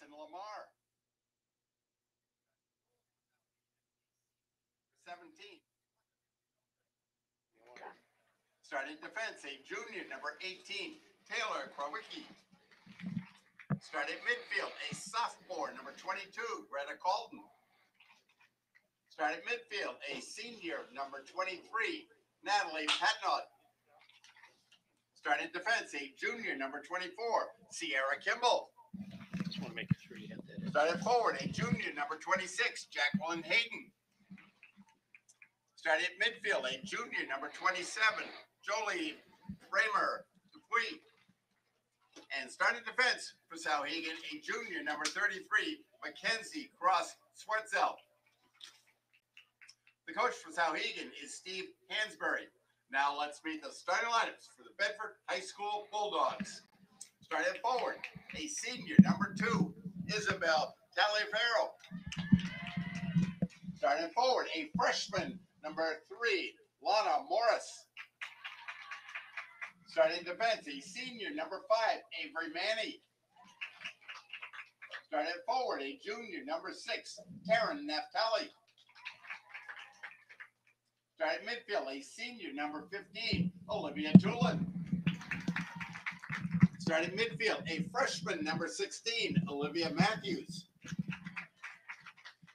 Jackson Lamar. 17. Starting defense, a junior, number 18, Taylor Krawicki. Starting midfield, a sophomore, number 22, Greta Colton. Starting midfield, a senior, number 23, Natalie Patnott. Starting defense, a junior, number 24, Sierra Kimball. Just want to make sure you have that. Starting forward, a junior, number 26, Jacqueline Hayden. Starting at midfield, a junior, number 27, Jolie Bramer Dupuy. And starting defense for Souhegan, a junior, number 33, Mackenzie Cross Swartzel. The coach for Souhegan is Steve Hansberry. Now let's meet the starting lineups for the Bedford High School Bulldogs. Starting forward, a senior, number 2, Isabel Taliaferro. Starting forward, a freshman, number 3, Lana Morris. Starting defense, a senior, number 5, Avery Manny. Starting forward, a junior, number 6, Taryn Naftali. Starting midfield, a senior, number 15, Olivia Tulin. Starting midfield, a freshman, number 16, Olivia Matthews.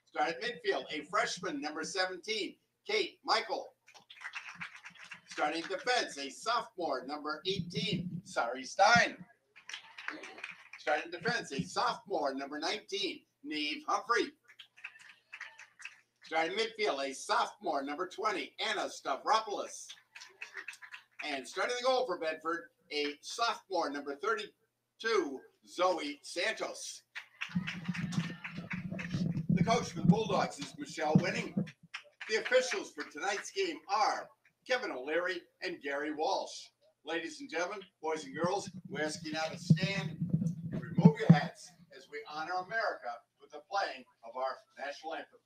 Starting midfield, a freshman, number 17, Kate Michael. Starting defense, a sophomore, number 18, Sari Stein. Starting defense, a sophomore, number 19, Neve Humphrey. Starting midfield, a sophomore, number 20, Anna Stavropoulos. And starting the goal for Bedford, a sophomore, number 32, Zoe Santos. The coach for the Bulldogs is Michelle Winning. The officials for tonight's game are Kevin O'Leary and Gary Walsh. Ladies and gentlemen, boys and girls, we're asking you now to stand and remove your hats as we honor America with the playing of our national anthem.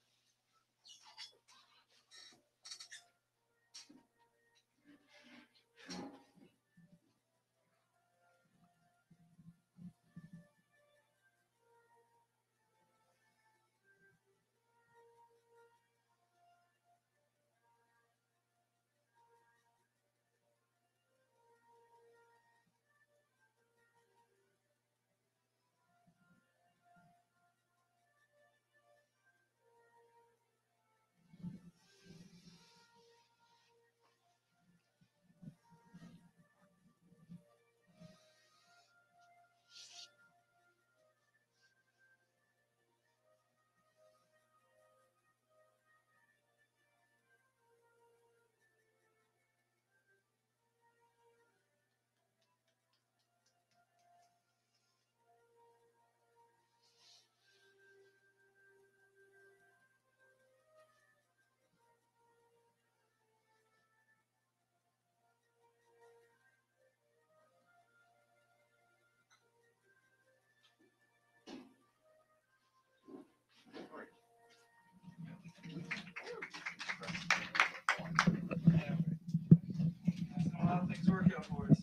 How things work out for us.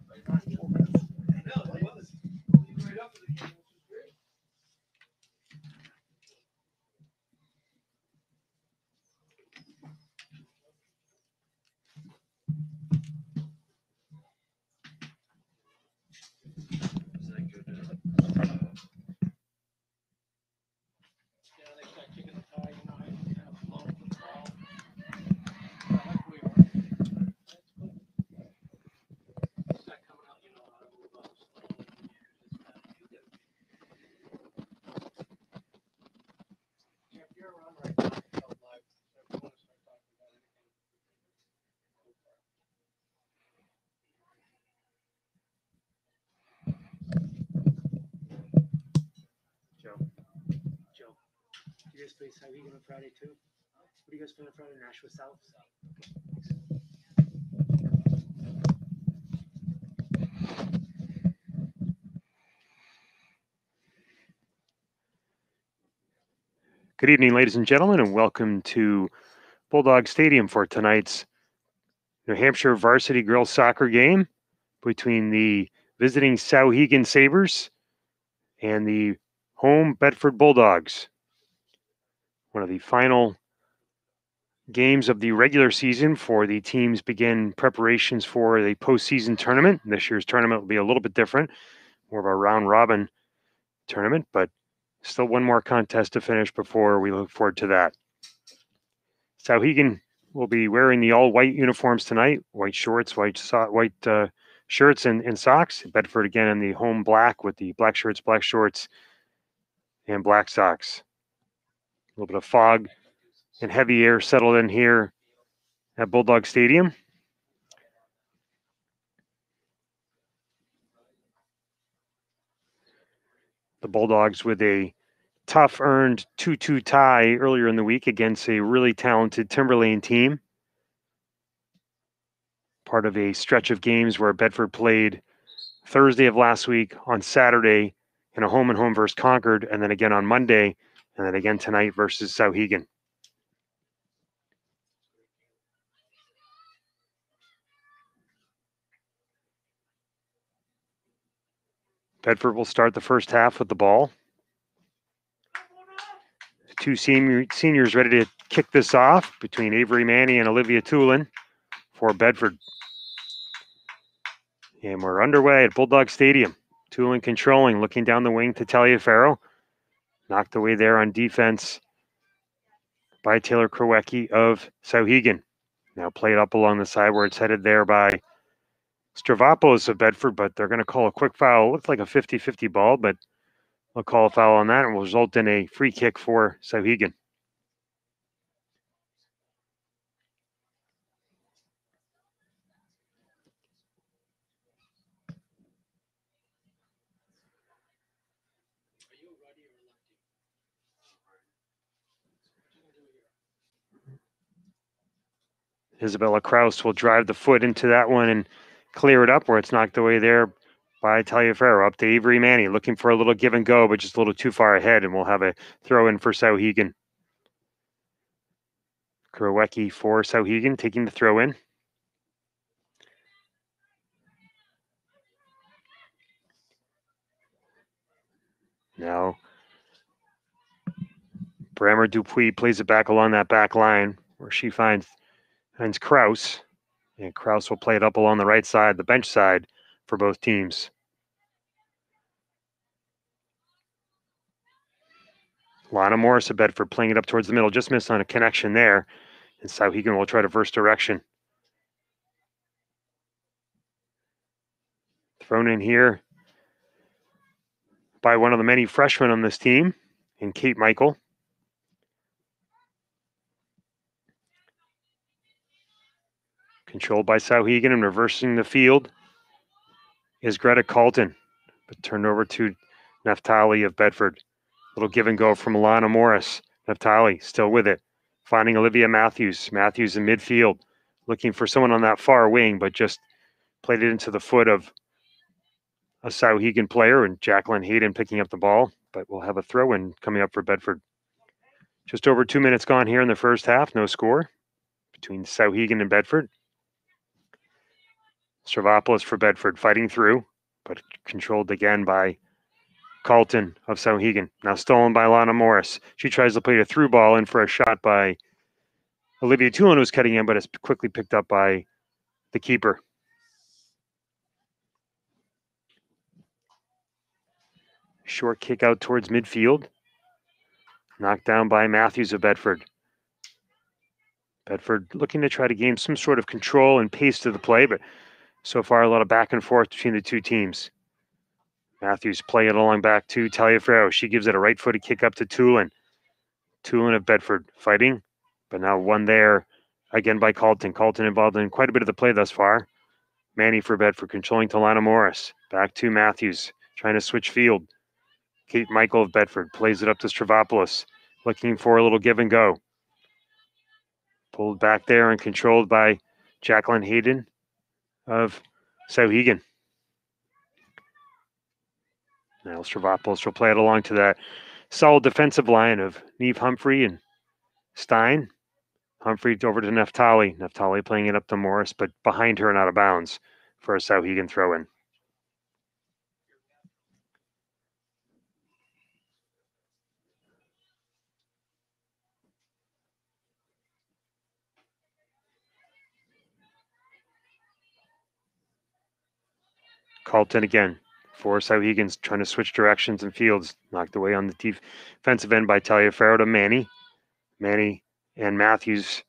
Right up to the game, which is great. Is that good? Yeah, they start kicking the tie, you know, I kind of flow with the ball. I like the way you are. That's good. Start coming out, you know, how to move up slowly. If you're around right now, it's all live. So if you want to start talking about anything, go for it. Joe. You guys play Souhegan on Friday too? What do you guys play on Friday? Nashua South? Good evening, ladies and gentlemen, and welcome to Bulldog Stadium for tonight's New Hampshire varsity girls soccer game between the visiting Souhegan Sabres and the home Bedford Bulldogs. One of the final games of the regular season for the teams begin preparations for the postseason tournament. This year's tournament will be a little bit different, more of a round robin tournament, but still one more contest to finish before we look forward to that. Souhegan will be wearing the all white uniforms tonight, white shorts, white shirts and socks. Bedford again in the home black with the black shirts, black shorts, and black socks. A little bit of fog and heavy air settled in here at Bulldog Stadium. The Bulldogs with a tough earned 2-2 tie earlier in the week against a really talented Timberlane team. Part of a stretch of games where Bedford played Thursday of last week, on Saturday in a home and home versus Concord, and then again on Monday, and then again tonight versus Souhegan. Bedford will start the first half with the ball. Two seniors ready to kick this off between Avery Manny and Olivia Tulin for Bedford. And we're underway at Bulldog Stadium. Tulin controlling, looking down the wing to Taliaferro. Knocked away there on defense by Taylor Krowecki of Souhegan. Now played up along the side where it's headed there by Stravopoulos of Bedford, but they're going to call a quick foul. It looks like a 50-50 ball, but they'll call a foul on that and will result in a free kick for Souhegan. Isabella Kraus will drive the foot into that one and clear it up where it's knocked away there by Taliaferro. Up to Avery Manny, looking for a little give and go, but just a little too far ahead, and we'll have a throw in for Souhegan. Krowecki for Souhegan, taking the throw in. Now, Brammer Dupuis plays it back along that back line where she finds Kraus, and Kraus will play it up along the right side, the bench side for both teams. Lana Morris of Bedford playing it up towards the middle, just missed on a connection there, and Souhegan will try to reverse direction. Thrown in here by one of the many freshmen on this team, and Kate Michael. Controlled by Souhegan and reversing the field is Greta Carlton, but turned over to Naftali of Bedford. Little give and go from Alana Morris. Naftali still with it. Finding Olivia Matthews. Matthews in midfield. Looking for someone on that far wing, but just played it into the foot of a Souhegan player, and Jacqueline Hayden picking up the ball, but we'll have a throw-in coming up for Bedford. Just over 2 minutes gone here in the first half. No score between Souhegan and Bedford. Stravopoulos for Bedford fighting through, but controlled again by Carlton of Souhegan. Now stolen by Lana Morris. She tries to play a through ball in for a shot by Olivia Tulin, who's cutting in, but it's quickly picked up by the keeper. Short kick out towards midfield. Knocked down by Matthews of Bedford. Bedford looking to try to gain some sort of control and pace to the play, but so far a lot of back and forth between the two teams. Matthews play it along back to Taliaferro. She gives it a right-footed kick up to Tulin. Tulin of Bedford fighting, but now one there again by Carlton. Carlton involved in quite a bit of the play thus far. Manny for Bedford controlling to Lana Morris. Back to Matthews, trying to switch field. Kate Michael of Bedford plays it up to Stravopoulos, looking for a little give and go. Pulled back there and controlled by Jacqueline Hayden of Souhegan. Now Stravopoulos will play it along to that solid defensive line of Neve Humphrey and Stein. Humphrey over to Naftali. Naftali playing it up to Morris, but behind her and out of bounds for a Souhegan throw-in. Carlton again. For Sauhegan's trying to switch directions and fields. Knocked away on the defensive end by Taliaferro to Manny. Manny and Matthews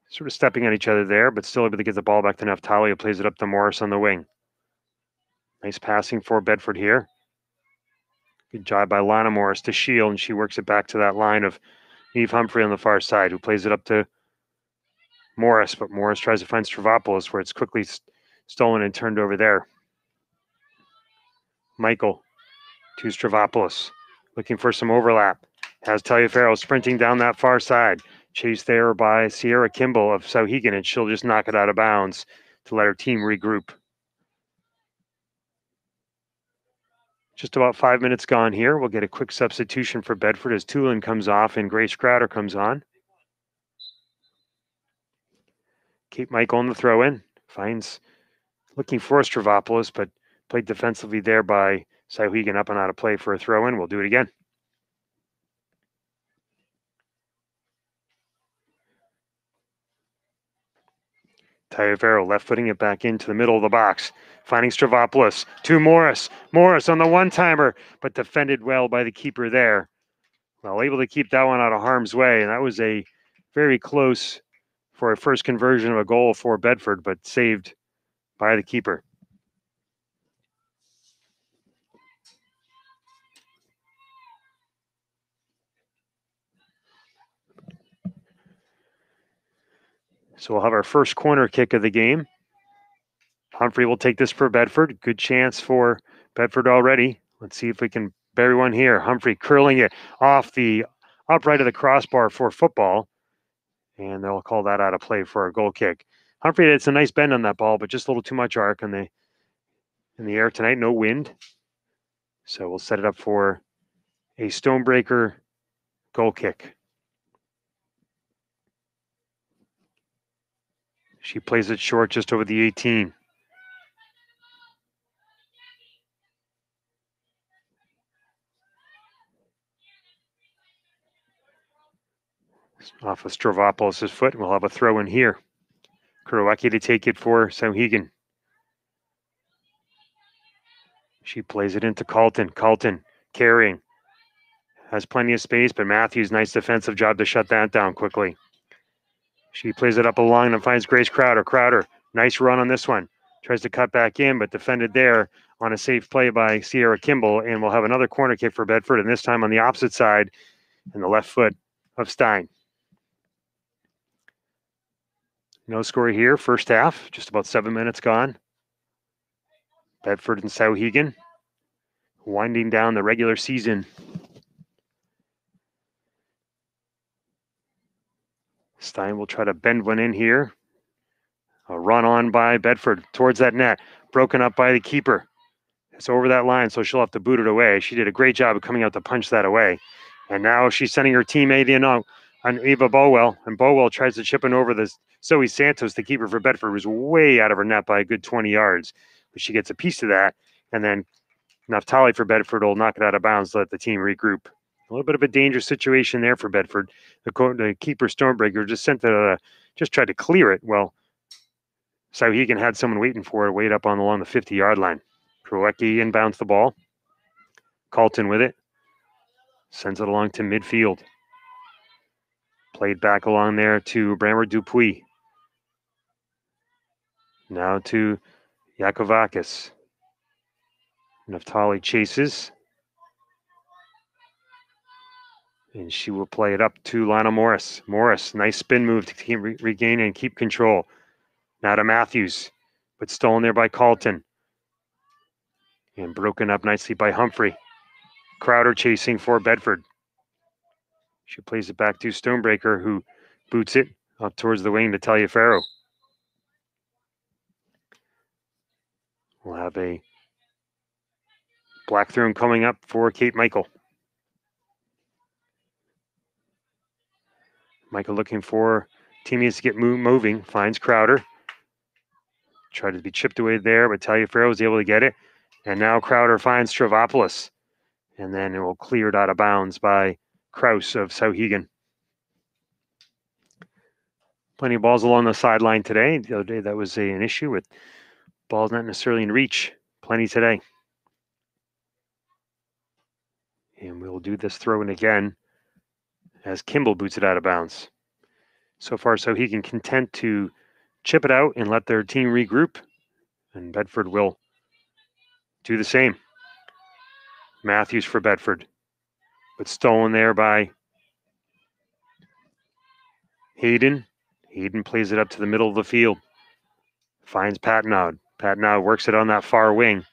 sort of stepping on each other there, but still able to get the ball back to Naftali, who plays it up to Morris on the wing. Nice passing for Bedford here. Good job by Lana Morris to Shield, and she works it back to that line of Eve Humphrey on the far side, who plays it up to Morris, but Morris tries to find Stravopoulos, where it's quickly stolen and turned over there. Michael to Stravopoulos, looking for some overlap. Has Taliaferro sprinting down that far side. Chased there by Sierra Kimball of Sauhegan, and she'll just knock it out of bounds to let her team regroup. Just about 5 minutes gone here. We'll get a quick substitution for Bedford as Tulin comes off and Grace Crowder comes on. Kate Michael on the throw-in. Finds looking for Stravopoulos, but played defensively there by Sauhegan, up and out of play for a throw-in. We'll do it again. Taliaferro left footing it back into the middle of the box. Finding Stravopoulos to Morris. Morris on the one-timer, but defended well by the keeper there. Well, able to keep that one out of harm's way, and that was a very close for a first conversion of a goal for Bedford, but saved by the keeper. So we'll have our first corner kick of the game. Humphrey will take this for Bedford. Good chance for Bedford already. Let's see if we can bury one here. Humphrey curling it off the upright of the crossbar for football. And they'll call that out of play for a goal kick. Humphrey had some nice bend on that ball, but just a little too much arc in the air tonight. No wind. So we'll set it up for a Stonebreaker goal kick. She plays it short just over the 18. Off of Stravopoulos' foot. We'll have a throw in here. Kurowecki to take it for Sauhegan. She plays it into Carlton. Carlton carrying. Has plenty of space, but Matthews, nice defensive job to shut that down quickly. She plays it up along and finds Grace Crowder. Crowder, nice run on this one. Tries to cut back in, but defended there on a safe play by Sierra Kimball. And we'll have another corner kick for Bedford, and this time on the opposite side and the left foot of Stein. No score here, first half, just about 7 minutes gone. Bedford and Sauhegan winding down the regular season. Stein will try to bend one in here. A run on by Bedford towards that net. Broken up by the keeper. It's over that line, so she'll have to boot it away. She did a great job of coming out to punch that away. And now she's sending her teammate in on Eva Bowell. And Bowell tries to chip in over the Zoe Santos, the keeper for Bedford, was way out of her net by a good 20 yards. But she gets a piece of that. And then Naftali for Bedford will knock it out of bounds to let the team regroup. A little bit of a dangerous situation there for Bedford. The keeper Stonebreaker just tried to clear it. Well, Sauhegan had someone waiting for it, wait up along the 50-yard line. Kurowecki inbounds the ball. Carlton with it. Sends it along to midfield. Played back along there to Brammer Dupuis. Now to Yakovakis. Naftali chases. And she will play it up to Lana Morris. Morris, nice spin move to regain and keep control. Now to Matthews, but stolen there by Carlton. And broken up nicely by Humphrey. Crowder chasing for Bedford. She plays it back to Stonebreaker, who boots it up towards the wing to Taliaferro. We'll have a black throne coming up for Kate Michael. Michael looking for teammates to get moving. Finds Crowder. Tried to be chipped away there, but Taliaferro was able to get it. And now Crowder finds Stravopoulos. And then it will clear it out of bounds by Kraus of Sauhegan. Plenty of balls along the sideline today. The other day that was an issue with balls not necessarily in reach. Plenty today. And we'll do this throw in again as Kimball boots it out of bounds. So far, Souhegan content to chip it out and let their team regroup. And Bedford will do the same. Matthews for Bedford. But stolen there by Hayden. Hayden plays it up to the middle of the field. Finds Patnaud. Patnaud works it on that far wing.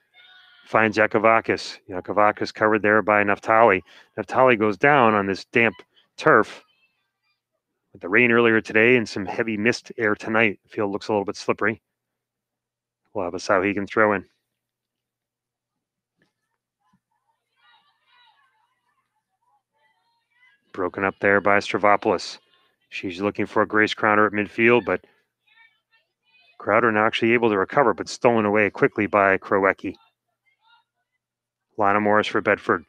Finds Yakovakis. Yakovakis covered there by Naftali. Naftali goes down on this damp turf. With the rain earlier today and some heavy mist air tonight, the field looks a little bit slippery. We'll have a Souhegan throw in. Broken up there by Stravopoulos. She's looking for Grace Crowder at midfield, but Crowder not actually able to recover, but stolen away quickly by Krowecki. Lana Morris for Bedford.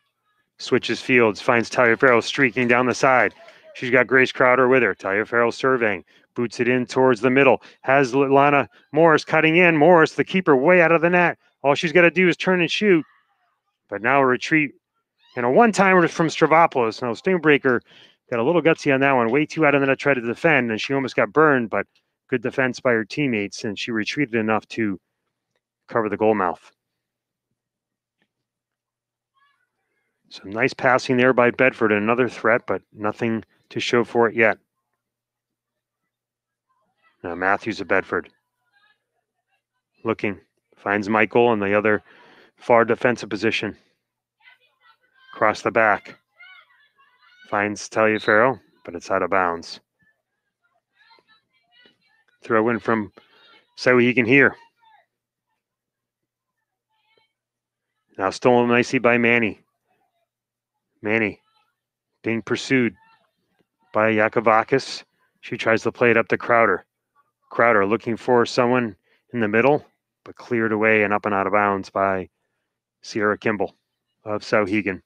Switches fields, finds Talia Farrell streaking down the side. She's got Grace Crowder with her. Talia Farrell surveying. Boots it in towards the middle. Has Lana Morris cutting in. Morris, the keeper, way out of the net. All she's got to do is turn and shoot. But now a retreat and a one-timer from Stravopoulos. Now Stonebreaker got a little gutsy on that one. Way too out of the net, tried to defend, and she almost got burned, but good defense by her teammates, and she retreated enough to cover the goal mouth. Some nice passing there by Bedford. Another threat, but nothing to show for it yet. Now Matthews of Bedford. Looking. Finds Michael on the other far defensive position. Across the back. Finds Taliaferro, but it's out of bounds. Throw in from Souhegan here. Now stolen nicely by Manny. Manny being pursued by Yakovakis. She tries to play it up to Crowder. Crowder looking for someone in the middle, but cleared away and up and out of bounds by Sierra Kimball of Souhegan.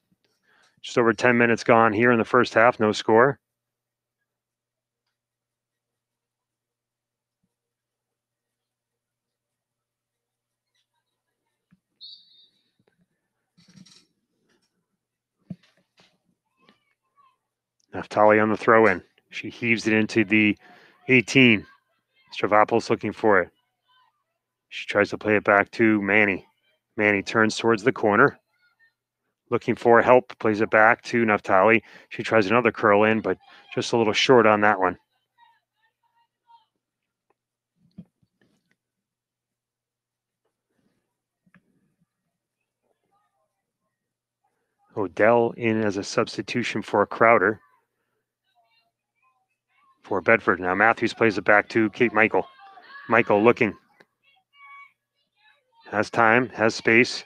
Just over 10 minutes gone here in the first half, no score. Naftali on the throw-in. She heaves it into the 18. Stravopoulos looking for it. She tries to play it back to Manny. Manny turns towards the corner. Looking for help, plays it back to Naftali. She tries another curl in, but just a little short on that one. Odell in as a substitution for Crowder for Bedford. Now Matthews plays it back to Kate Michael. Michael looking. Has time, has space.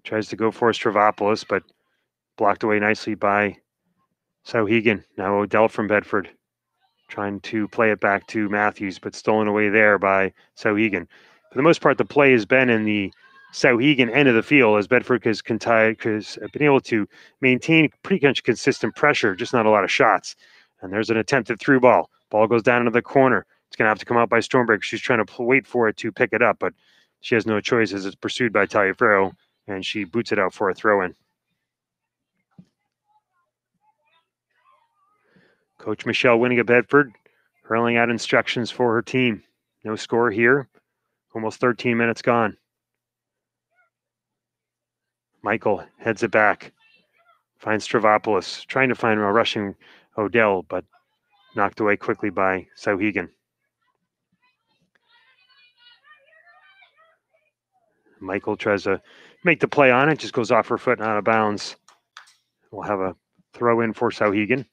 Tries to go for Stravopoulos, but blocked away nicely by Souhegan. Now Odell from Bedford. Trying to play it back to Matthews, but stolen away there by Souhegan. For the most part, the play has been in the Souhegan end of the field as Bedford has been able to maintain pretty much consistent pressure, just not a lot of shots. And there's an attempted through ball. Ball goes down into the corner. It's going to have to come out by Stormbreaker. She's trying to wait for it to pick it up, but she has no choice as it's pursued by Taliaferro, and she boots it out for a throw-in. Coach Michelle Winning at Bedford, hurling out instructions for her team. No score here. Almost 13 minutes gone. Michael heads it back. Finds Stravopoulos. Trying to find a rushing Odell, but knocked away quickly by Souhegan. Michael tries to make the play on it. Just goes off her foot and out of bounds. We'll have a throw in for Souhegan.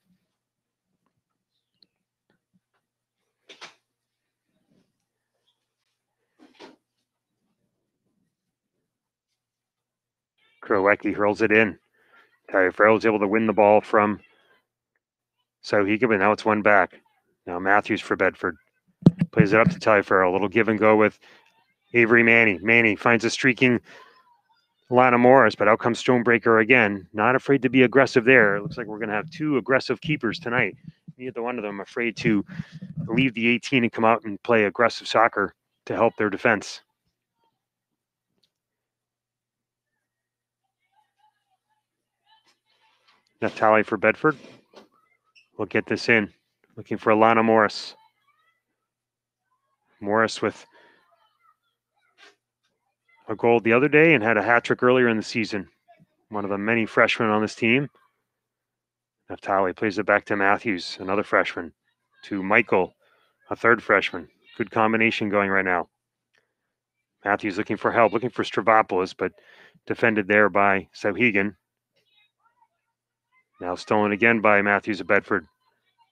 Krowecki hurls it in. Taliaferro is able to win the ball from Souhegan, but now it's one back. Now Matthews for Bedford. Plays it up to Taliaferro. A little give and go with Avery Manny. Manny finds a streaking Lana Morris, but out comes Stonebreaker again. Not afraid to be aggressive there. It looks like we're going to have two aggressive keepers tonight. Neither one of them afraid to leave the 18 and come out and play aggressive soccer to help their defense. Neftali for Bedford. We'll get this in. Looking for Alana Morris. Morris with a goal the other day and had a hat trick earlier in the season. One of the many freshmen on this team. Neftali plays it back to Matthews, another freshman. To Michael, a third freshman. Good combination going right now. Matthews looking for help, looking for Stravopoulos, but defended there by Sauhegan. Now stolen again by Matthews of Bedford.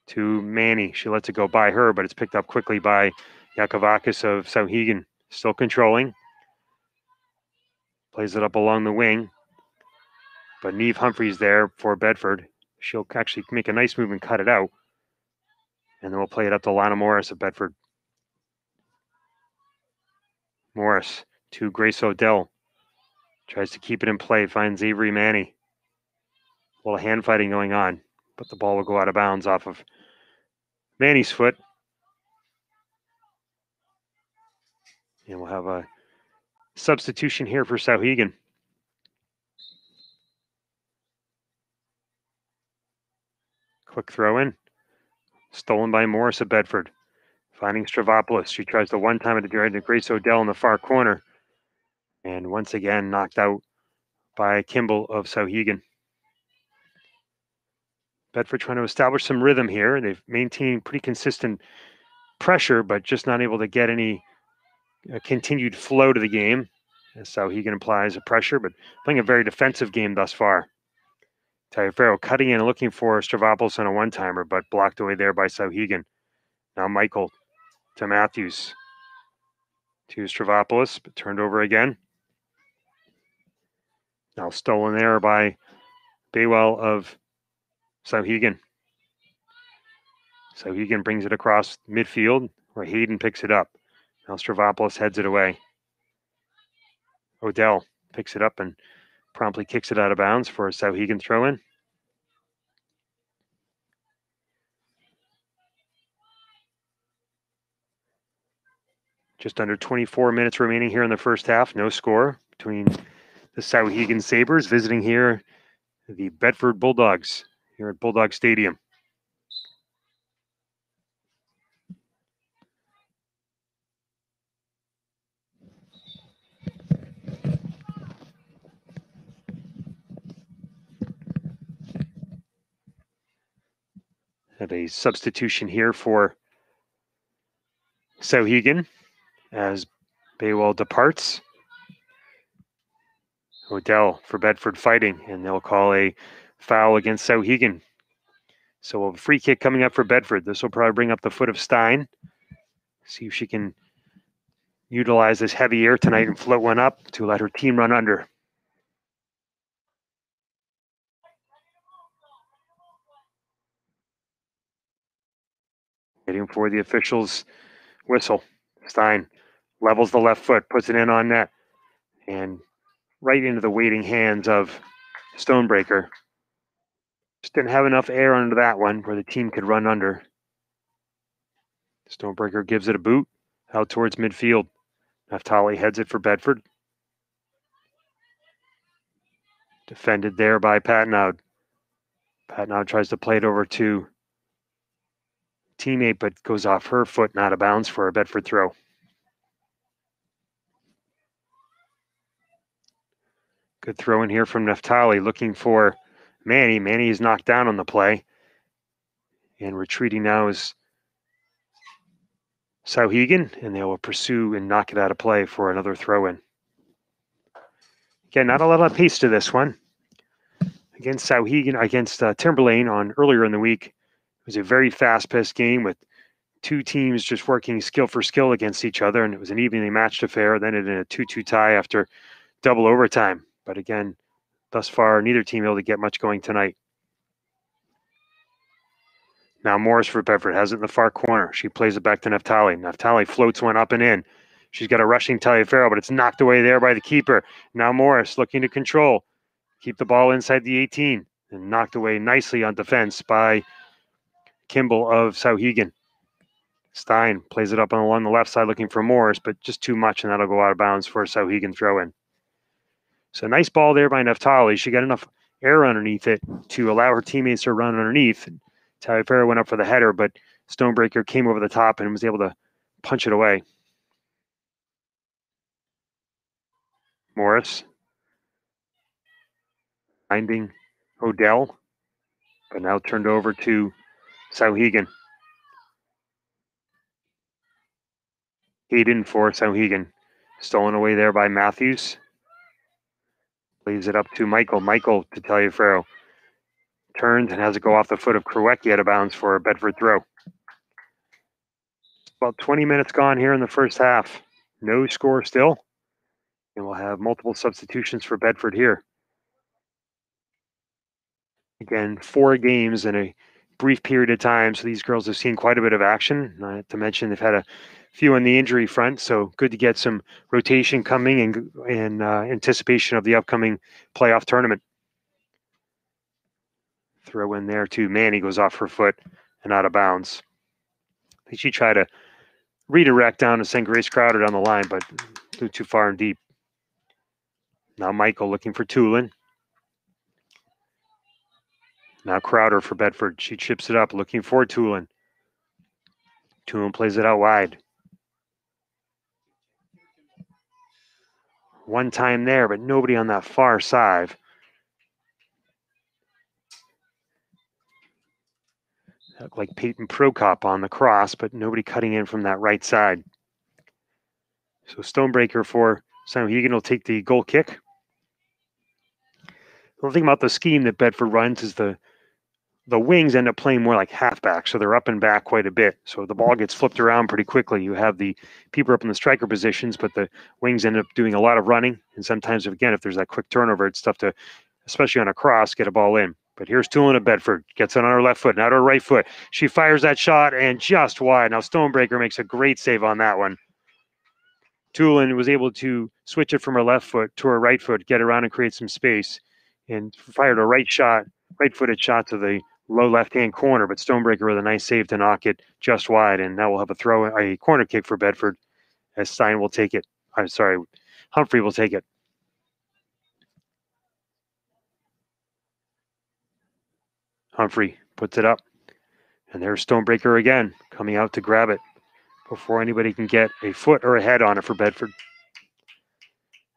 To Manny. She lets it go by her, but it's picked up quickly by Yakovakis of Sauhegan. Still controlling. Plays it up along the wing. But Neve Humphreys there for Bedford. She'll actually make a nice move and cut it out. And then we'll play it up to Lana Morris of Bedford. Morris to Grace Odell. Tries to keep it in play. Finds Avery Manny. A little hand fighting going on. But the ball will go out of bounds off of Manny's foot. And we'll have a substitution here for Sauhegan. Quick throw in. Stolen by Morris of Bedford. Finding Stravopoulos. She tries to one time at the Grace Odell in the far corner. And once again knocked out by Kimball of Sauhegan. Bedford trying to establish some rhythm here. They've maintained pretty consistent pressure, but just not able to get any continued flow to the game. As Sauhegan applies a pressure, but playing a very defensive game thus far. Taliaferro cutting in and looking for Stravopoulos on a one-timer, but blocked away there by Sauhegan. Now Michael to Matthews. To Stravopoulos, but turned over again. Now stolen there by Baywell of Sauhegan. Sauhegan brings it across midfield where Hayden picks it up. Now Stravopoulos heads it away. Odell picks it up and promptly kicks it out of bounds for a Sauhegan throw-in. Just under 24 minutes remaining here in the first half. No score between the Sauhegan Sabres visiting here the Bedford Bulldogs here at Bulldog Stadium. Have a substitution here for Sauhegan as Baywell departs. Odell for Bedford fighting, and they'll call a foul against Sauhegan. So a free kick coming up for Bedford. This will probably bring up the foot of Stein. See if she can utilize this heavy air tonight and float one up to let her team run under. Waiting for the officials' whistle. Stein levels the left foot, puts it in on net, and right into the waiting hands of Stonebreaker. Just didn't have enough air under that one where the team could run under. Stonebreaker gives it a boot out towards midfield. Neftali heads it for Bedford. Defended there by Patnaud. Patnaud tries to play it over to teammate, but goes off her foot and out of bounds for a Bedford throw. Good throw in here from Neftali, looking for Manny. Manny is knocked down on the play. And retreating now is Sauhegan, and they will pursue and knock it out of play for another throw-in. Again, not a lot of pace to this one. Against Sauhegan, against Timberlane on earlier in the week, it was a very fast-paced game with two teams just working skill for skill against each other, and it was an evenly matched affair. Then it ended in a 2-2 tie after double overtime. But again, thus far, neither team able to get much going tonight. Now Morris for Bedford has it in the far corner. She plays it back to Neftali. Neftali floats one up and in. She's got a rushing Taliaferro, but it's knocked away there by the keeper. Now Morris looking to control. Keep the ball inside the 18. And knocked away nicely on defense by Kimball of Sauhegan. Stein plays it up along the left side looking for Morris, but just too much, and that'll go out of bounds for a Sauhegan throw-in. So nice ball there by Neftali. She got enough air underneath it to allow her teammates to run underneath. Taliaferro went up for the header, but Stonebreaker came over the top and was able to punch it away. Morris finding Odell, but now turned over to Sauhegan. Hayden for Sauhegan. Stolen away there by Matthews. Leaves it up to Michael. Michael to Taliaferro. Turns and has it go off the foot of Krewecki out of bounds for a Bedford throw. About 20 minutes gone here in the first half. No score still. And we'll have multiple substitutions for Bedford here. Again, 4 games in a brief period of time. So these girls have seen quite a bit of action. Not to mention they've had a few on the injury front. So good to get some rotation coming in anticipation of the upcoming playoff tournament. Throw in there to Manny, goes off her foot and out of bounds. I think she tried to redirect down and send Grace Crowder down the line, but flew too far and deep. Now Michael looking for Tulin. Now Crowder for Bedford. She chips it up, looking for Tulin. Tulin plays it out wide. One time there, but nobody on that far side. Looked like Peyton Prokop on the cross, but nobody cutting in from that right side. So Stonebreaker for Sauhegan will take the goal kick. The only thing about the scheme that Bedford runs is the wings end up playing more like halfback, so they're up and back quite a bit. So the ball gets flipped around pretty quickly. You have the people up in the striker positions, but the wings end up doing a lot of running. And sometimes, again, if there's that quick turnover, it's tough to, especially on a cross, get a ball in. But here's Tulin of Bedford. Gets it on her left foot, not her right foot. She fires that shot and just wide. Now Stonebreaker makes a great save on that one. Tulin was able to switch it from her left foot to her right foot, get around and create some space, and fired a right-footed shot to the low left-hand corner, but Stonebreaker with a nice save to knock it just wide, and now we'll have a corner kick for Bedford as Stein will take it. I'm sorry, Humphrey will take it. Humphrey puts it up, and there's Stonebreaker again, coming out to grab it before anybody can get a foot or a head on it for Bedford.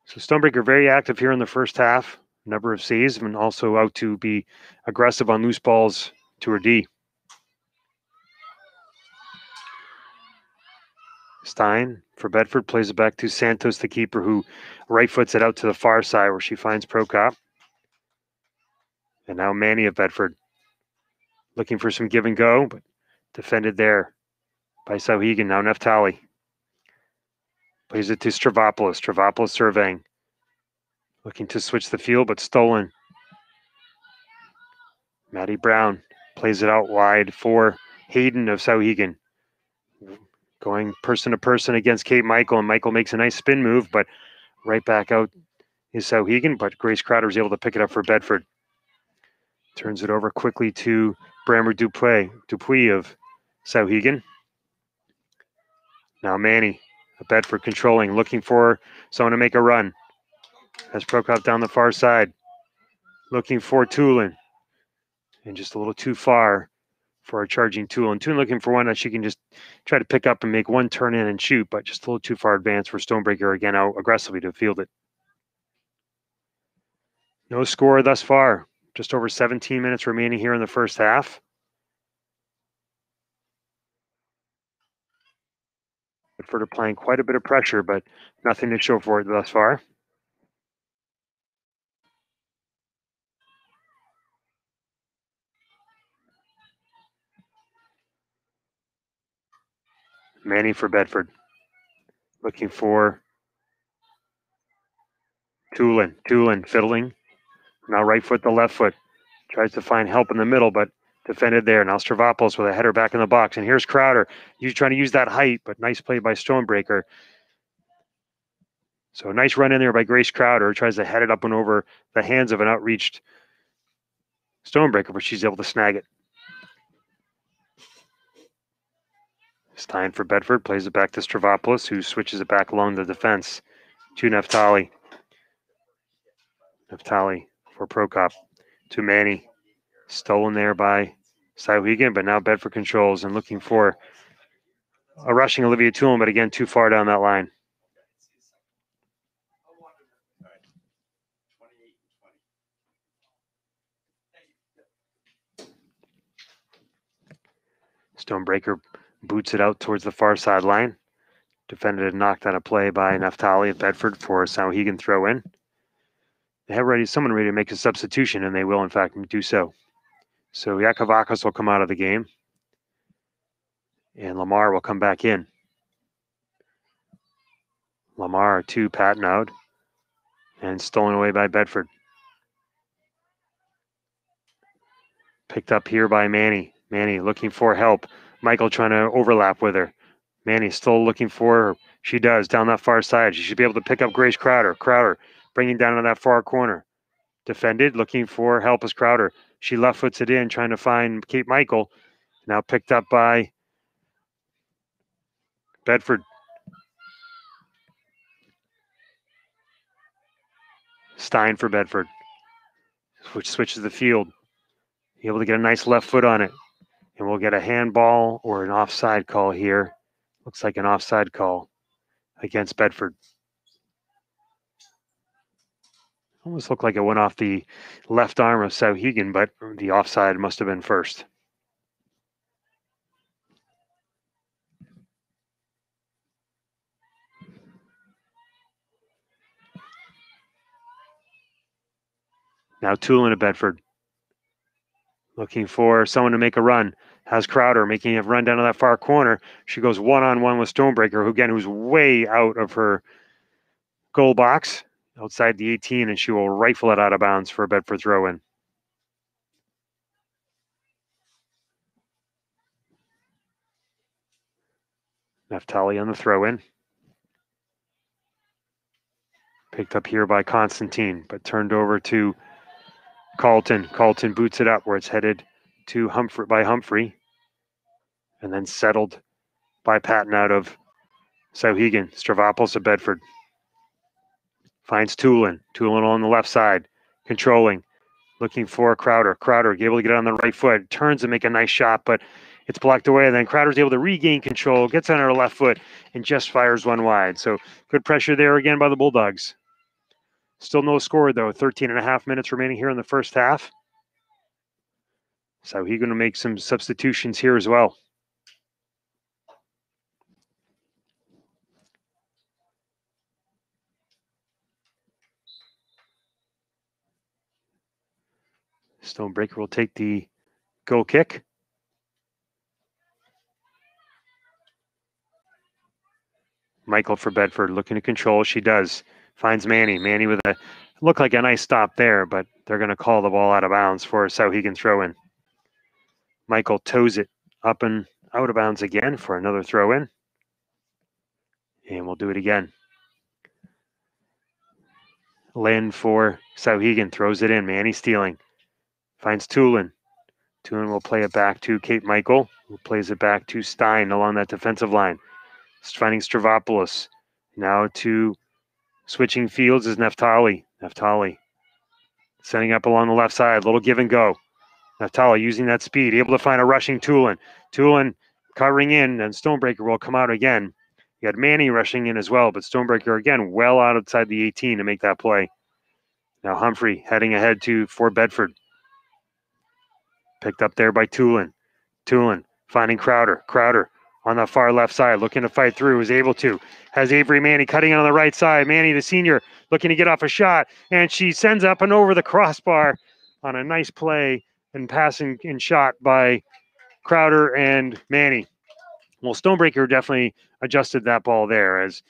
So Stonebreaker very active here in the first half. Number of saves, and also out to be aggressive on loose balls to her D. Stein for Bedford plays it back to Santos, the keeper, who right foots it out to the far side where she finds Prokop. And now Manny of Bedford looking for some give and go, but defended there by Sauhegan. Now Neftali plays it to Stravopoulos. Stravopoulos surveying. Looking to switch the field, but stolen. Maddie Brown plays it out wide for Hayden of Sauhegan. Going person to person against Kate Michael, and Michael makes a nice spin move, but right back out is Sauhegan, but Grace Crowder is able to pick it up for Bedford. Turns it over quickly to Brammer Dupuis of Sauhegan. Now Manny of Bedford controlling, looking for someone to make a run. Has Prokop down the far side. Looking for Tulin. And just a little too far for a charging Tulin. Tulin looking for one that she can just try to pick up and make one turn in and shoot, but just a little too far advanced for Stonebreaker again out aggressively to field it. No score thus far. Just over 17 minutes remaining here in the first half. Bedford applying quite a bit of pressure, but nothing to show for it thus far. Manny for Bedford. Looking for Tulin. Tulin fiddling. Now right foot to left foot. Tries to find help in the middle, but defended there. Now Stravopoulos with a header back in the box. And here's Crowder. He's trying to use that height, but nice play by Stonebreaker. So a nice run in there by Grace Crowder. Tries to head it up and over the hands of an outreached Stonebreaker, but she's able to snag it. Stein for Bedford plays it back to Stravopoulos, who switches it back along the defense to Neftali. Neftali for Prokop. to Manny. Stolen there by Sauhegan, but now Bedford controls and looking for a rushing Olivia Tulin, but again, too far down that line. Stonebreaker boots it out towards the far sideline. Defended and knocked on a play by Naftali at Bedford for a Sauhegan throw in. They have someone ready to make a substitution, and they will, in fact, do so. So Yakovakos will come out of the game, and Lamar will come back in. Lamar to Patnaud, and stolen away by Bedford. Picked up here by Manny. Manny looking for help. Michael trying to overlap with her. Manny still looking for her. She does, down that far side. She should be able to pick up Grace Crowder. Crowder bringing down to that far corner. Defended, looking for help as Crowder. She left foots it in, trying to find Kate Michael. Now picked up by Bedford. Stein for Bedford, which switches the field. Able to get a nice left foot on it. And we'll get a handball or an offside call here. Looks like an offside call against Bedford. Almost looked like it went off the left arm of Sauhegan, but the offside must have been first. Now Tulin at Bedford. Looking for someone to make a run. Has Crowder making a run down to that far corner. She goes one-on-one with Stonebreaker, who's way out of her goal box, outside the 18, and she will rifle it out of bounds for a Bedford throw-in. Naftali on the throw-in. Picked up here by Constantine, but turned over to Carlton. Carlton boots it up where it's headed to Humphrey, and then settled by Patton out of Sauhegan. Stravopoulos of Bedford. Finds Tulin. Tulin on the left side, controlling, looking for Crowder. Crowder able to get on the right foot, turns and make a nice shot, but it's blocked away. And then Crowder's able to regain control, gets on her left foot, and just fires one wide. So good pressure there again by the Bulldogs. Still no score, though. 13.5 minutes remaining here in the first half. So he's going to make some substitutions here as well. Stonebreaker will take the goal kick. Michael for Bedford looking to control. She does. Finds Manny. Manny with a look like a nice stop there, but they're going to call the ball out of bounds for Sauhegan throw in. Michael toes it up and out of bounds again for another throw in. And we'll do it again. Lynn for Sauhegan throws it in. Manny stealing. Finds Tulin. Tulin will play it back to Kate Michael, who plays it back to Stein along that defensive line. Finding Stravopoulos. Now to switching fields is Naftali. Naftali setting up along the left side. Little give and go. Naftali using that speed. Able to find a rushing Tulin. Tulin covering in, and Stonebreaker will come out again. You had Manny rushing in as well, but Stonebreaker again well outside the 18 to make that play. Now Humphrey heading ahead for Bedford. Picked up there by Tulin. Tulin finding Crowder. Crowder on the far left side, looking to fight through, is able to. Has Avery Manny cutting on the right side. Manny, the senior, looking to get off a shot, and she sends up and over the crossbar on a nice play and passing and shot by Crowder and Manny. Well, Stonebreaker definitely adjusted that ball there as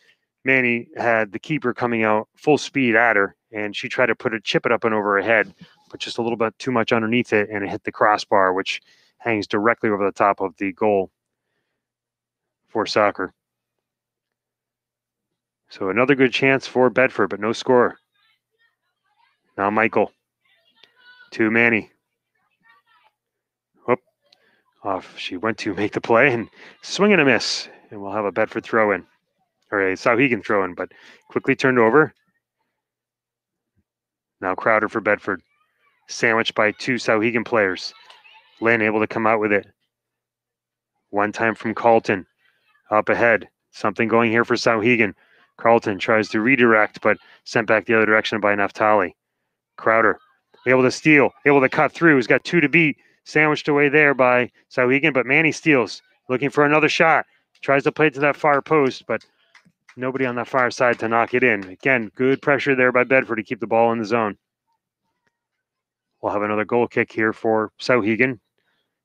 Manny had the keeper coming out full speed at her, and she tried to chip it up and over her head, but just a little bit too much underneath it, and it hit the crossbar, which hangs directly over the top of the goal for soccer. So another good chance for Bedford, but no score. Now Michael to Manny. Off she went to make the play and swing and a miss. And we'll have a Bedford throw in, or a Sauhegan throw in, but quickly turned over. Now Crowder for Bedford. Sandwiched by two Souhegan players. Lynn able to come out with it. One time from Carlton. Up ahead. Something going here for Souhegan. Carlton tries to redirect, but sent back the other direction by Naftali. Crowder able to steal, able to cut through. He's got two to beat. Sandwiched away there by Souhegan, but Manny steals. Looking for another shot. Tries to play it to that far post, but nobody on that far side to knock it in. Again, good pressure there by Bedford to keep the ball in the zone. We'll have another goal kick here for Souhegan.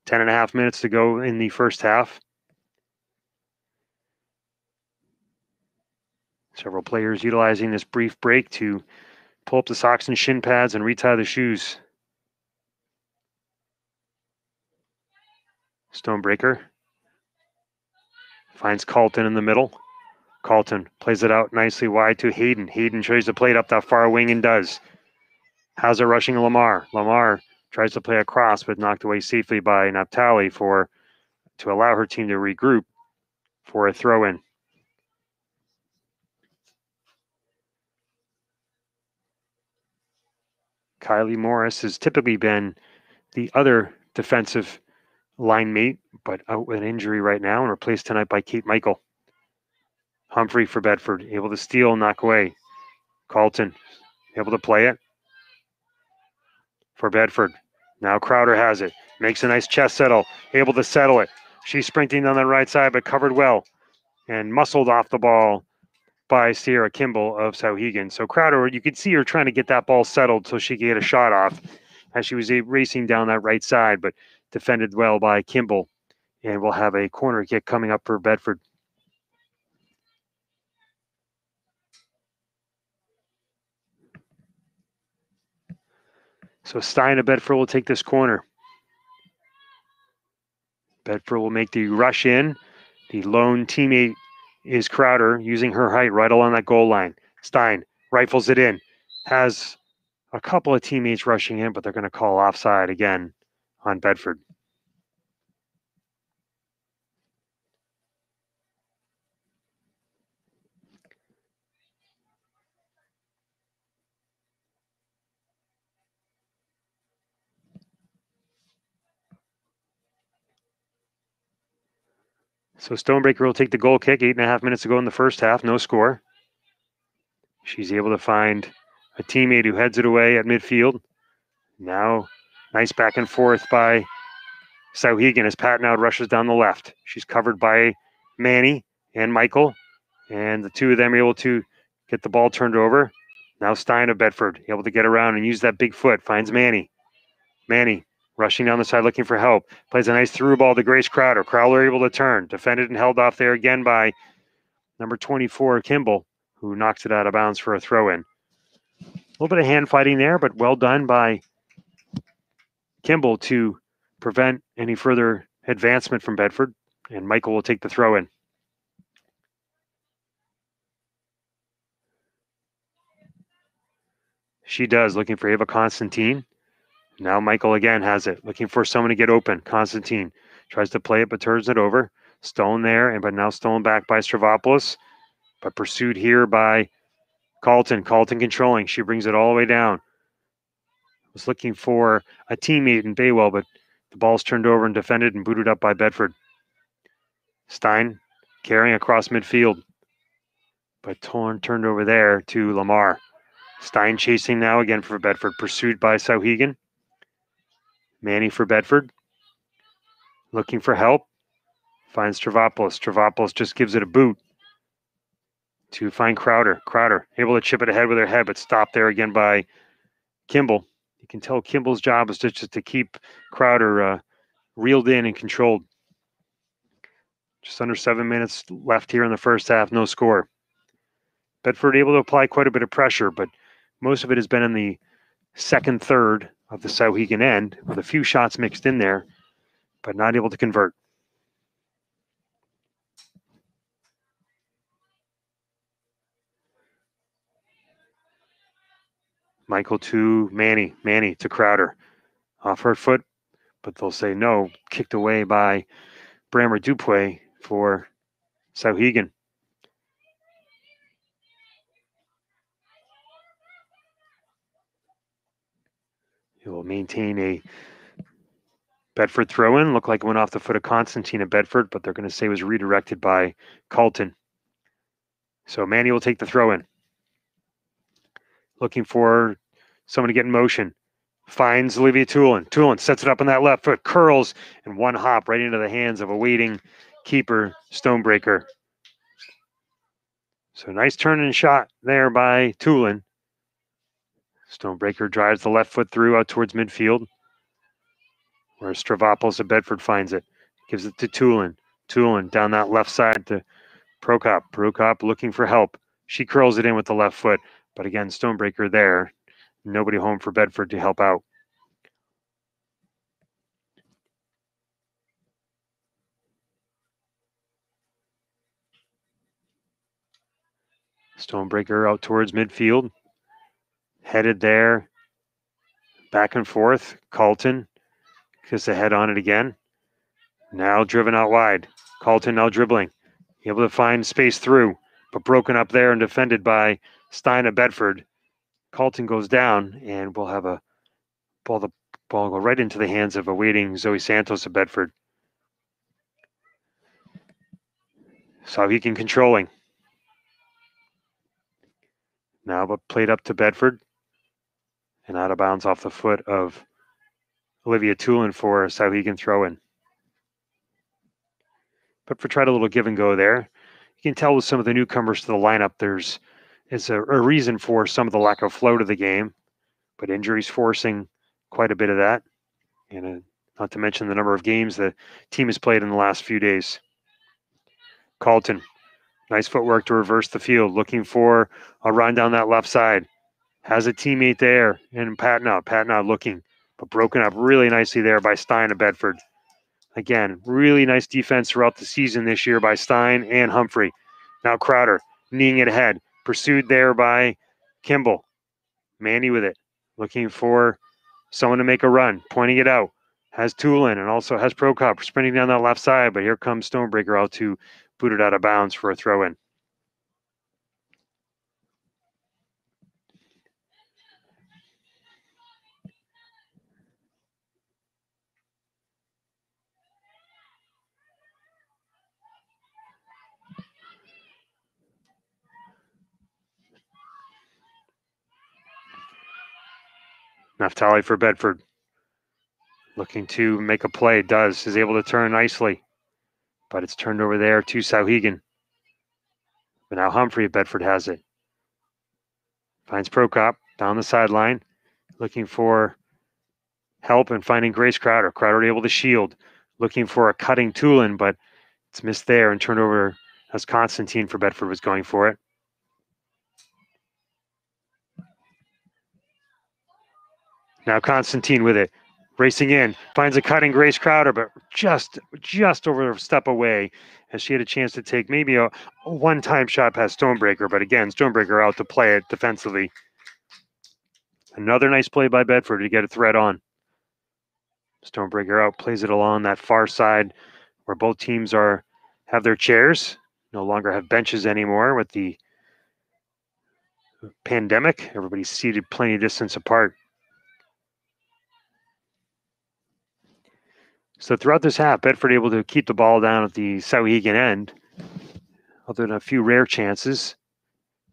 10.5 minutes to go in the first half. Several players utilizing this brief break to pull up the socks and shin pads and retie the shoes. Stonebreaker finds Carlton in the middle. Carlton plays it out nicely wide to Hayden. Hayden tries to play it up that far wing and does. How's it rushing Lamar? Lamar tries to play across, but knocked away safely by Naftali to allow her team to regroup for a throw-in. Kylie Morris has typically been the other defensive line mate, but out with an injury right now and replaced tonight by Kate Michael. Humphrey for Bedford, able to steal and knock away. Carlton, able to play it for Bedford. Now Crowder has it, makes a nice chest settle, able to settle it. She's sprinting down the right side, but covered well and muscled off the ball by Sierra Kimball of Souhegan. So Crowder, you could see her trying to get that ball settled so she could get a shot off as she was racing down that right side, but defended well by Kimball. And we'll have a corner kick coming up for Bedford. So Stein of Bedford will take this corner. Bedford will make the rush in. The lone teammate is Crowder, using her height right along that goal line. Stein rifles it in. Has a couple of teammates rushing in, but they're going to call offside again on Bedford. So Stonebreaker will take the goal kick. 8.5 minutes to go in the first half. No score. She's able to find a teammate who heads it away at midfield. Now, nice back and forth by Souhegan as Pat now rushes down the left. She's covered by Manny and Michael, and the two of them are able to get the ball turned over. Now Stein of Bedford able to get around and use that big foot. Finds Manny. Manny rushing down the side looking for help. Plays a nice through ball to Grace Crowder. Crowder able to turn. Defended and held off there again by number 24, Kimball, who knocks it out of bounds for a throw-in. A little bit of hand fighting there, but well done by Kimball to prevent any further advancement from Bedford. And Michael will take the throw-in. She does, looking for Ava Constantine. Now Michael again has it, looking for someone to get open. Constantine tries to play it, but turns it over. Stolen there, but now stolen back by Stravopoulos. But pursued here by Carlton. Carlton controlling. She brings it all the way down. Was looking for a teammate in Baywell, but the ball's turned over and defended and booted up by Bedford. Stein carrying across midfield, but turned over there to Lamar. Stein chasing now again for Bedford, pursued by Souhegan. Manny for Bedford, looking for help. Finds Stravopoulos. Stravopoulos just gives it a boot to find Crowder. Crowder able to chip it ahead with her head, but stopped there again by Kimball. You can tell Kimball's job is just to keep Crowder reeled in and controlled. Just under 7 minutes left here in the first half, no score. Bedford able to apply quite a bit of pressure, but most of it has been in the second third of the Souhegan end, with a few shots mixed in there, but not able to convert. Michael to Manny. Manny to Crowder. Off her foot, but they'll say no. Kicked away by Brammer Dupuy for Souhegan. He will maintain a Bedford throw-in. Looked like it went off the foot of Constantine at Bedford, but they're going to say it was redirected by Carlton. So Manny will take the throw-in. Looking for someone to get in motion. Finds Olivia Tulin. Tulin sets it up on that left foot, curls, and one hop right into the hands of a waiting keeper, Stonebreaker. So nice turn and shot there by Tulin. Stonebreaker drives the left foot through out towards midfield, where Stravopoulos of Bedford finds it. Gives it to Tulin. Tulin down that left side to Prokop. Prokop looking for help. She curls it in with the left foot, but again, Stonebreaker there. Nobody home for Bedford to help out. Stonebreaker out towards midfield. Headed there. Back and forth. Carlton gets a head on it again. Now driven out wide. Carlton now dribbling. Able to find space through, but broken up there and defended by Stein of Bedford. Carlton goes down, and we'll have the ball go right into the hands of awaiting Zoe Santos of Bedford. Sauhegan controlling. Now but played up to Bedford. And out of bounds off the foot of Olivia Tulin for a Sauhegan throw-in. But for tried a little give and go there. You can tell with some of the newcomers to the lineup, there's a reason for some of the lack of flow to the game, but injuries forcing quite a bit of that. And not to mention the number of games the team has played in the last few days. Carlton, nice footwork to reverse the field, looking for a run down that left side. Has a teammate there in Patnaud. Patnaud looking, but broken up really nicely there by Stein of Bedford. Again, really nice defense throughout the season this year by Stein and Humphrey. Now Crowder, kneeing it ahead. Pursued there by Kimball. Manny with it. Looking for someone to make a run. Pointing it out. Has Tulin and also has Prokop sprinting down that left side, but here comes Stonebreaker out to boot it out of bounds for a throw-in. Naftali for Bedford. Looking to make a play. Does. Is able to turn nicely. But it's turned over there to Sauhegan. But now Humphrey at Bedford has it. Finds Prokop down the sideline. Looking for help and finding Grace Crowder. Crowder able to shield. Looking for a cutting Tulin, but it's missed there and turned over as Constantine for Bedford was going for it. Now Constantine with it. Racing in, finds a cutting Grace Crowder, but just over a step away as she had a chance to take maybe a one-time shot past Stonebreaker, but again, Stonebreaker out to play it defensively. Another nice play by Bedford to get a threat on. Stonebreaker out, plays it along that far side where both teams have their chairs, no longer have benches anymore with the pandemic. Everybody's seated plenty of distance apart. So throughout this half, Bedford able to keep the ball down at the Sauhegan end, other than a few rare chances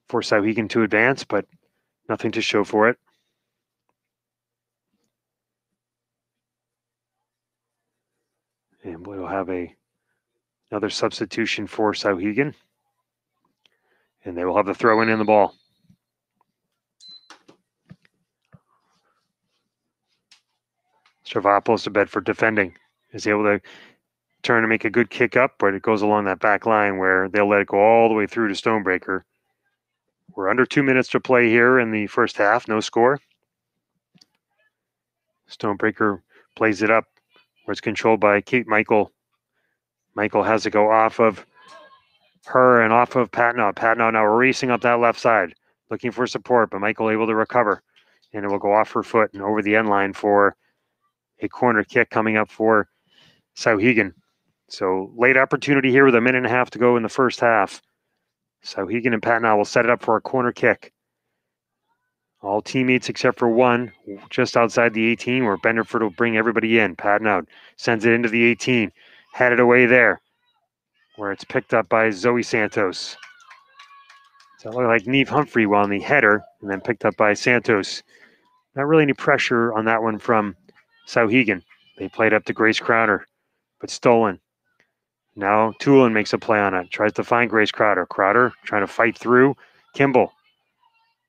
for Sauhegan to advance, but nothing to show for it. And we'll have another substitution for Sauhegan. And they will have the throw-in the ball. Stravopoulos to Bedford defending. Is able to turn and make a good kick up, but it goes along that back line where they'll let it go all the way through to Stonebreaker. We're under 2 minutes to play here in the first half. No score. Stonebreaker plays it up where it's controlled by Kate Michael. Michael has to go off of her and off of Patnaud. Patnaud now racing up that left side, looking for support, but Michael able to recover. And it will go off her foot and over the end line for a corner kick coming up for Sauhegan. So late opportunity here with a minute and a half to go in the first half. Sauhegan and Patnaud will set it up for a corner kick All teammates except for one just outside the 18 where Benderford will bring everybody in. Patting out. Sends it into the 18. Headed away there where it's picked up by Zoe Santos. So it looked like Neve Humphrey on the header and then picked up by Santos. Not really any pressure on that one from Sauhegan. They played up to Grace Crowder, but stolen. Now Tulin makes a play on it. Tries to find Grace Crowder. Crowder trying to fight through. Kimball.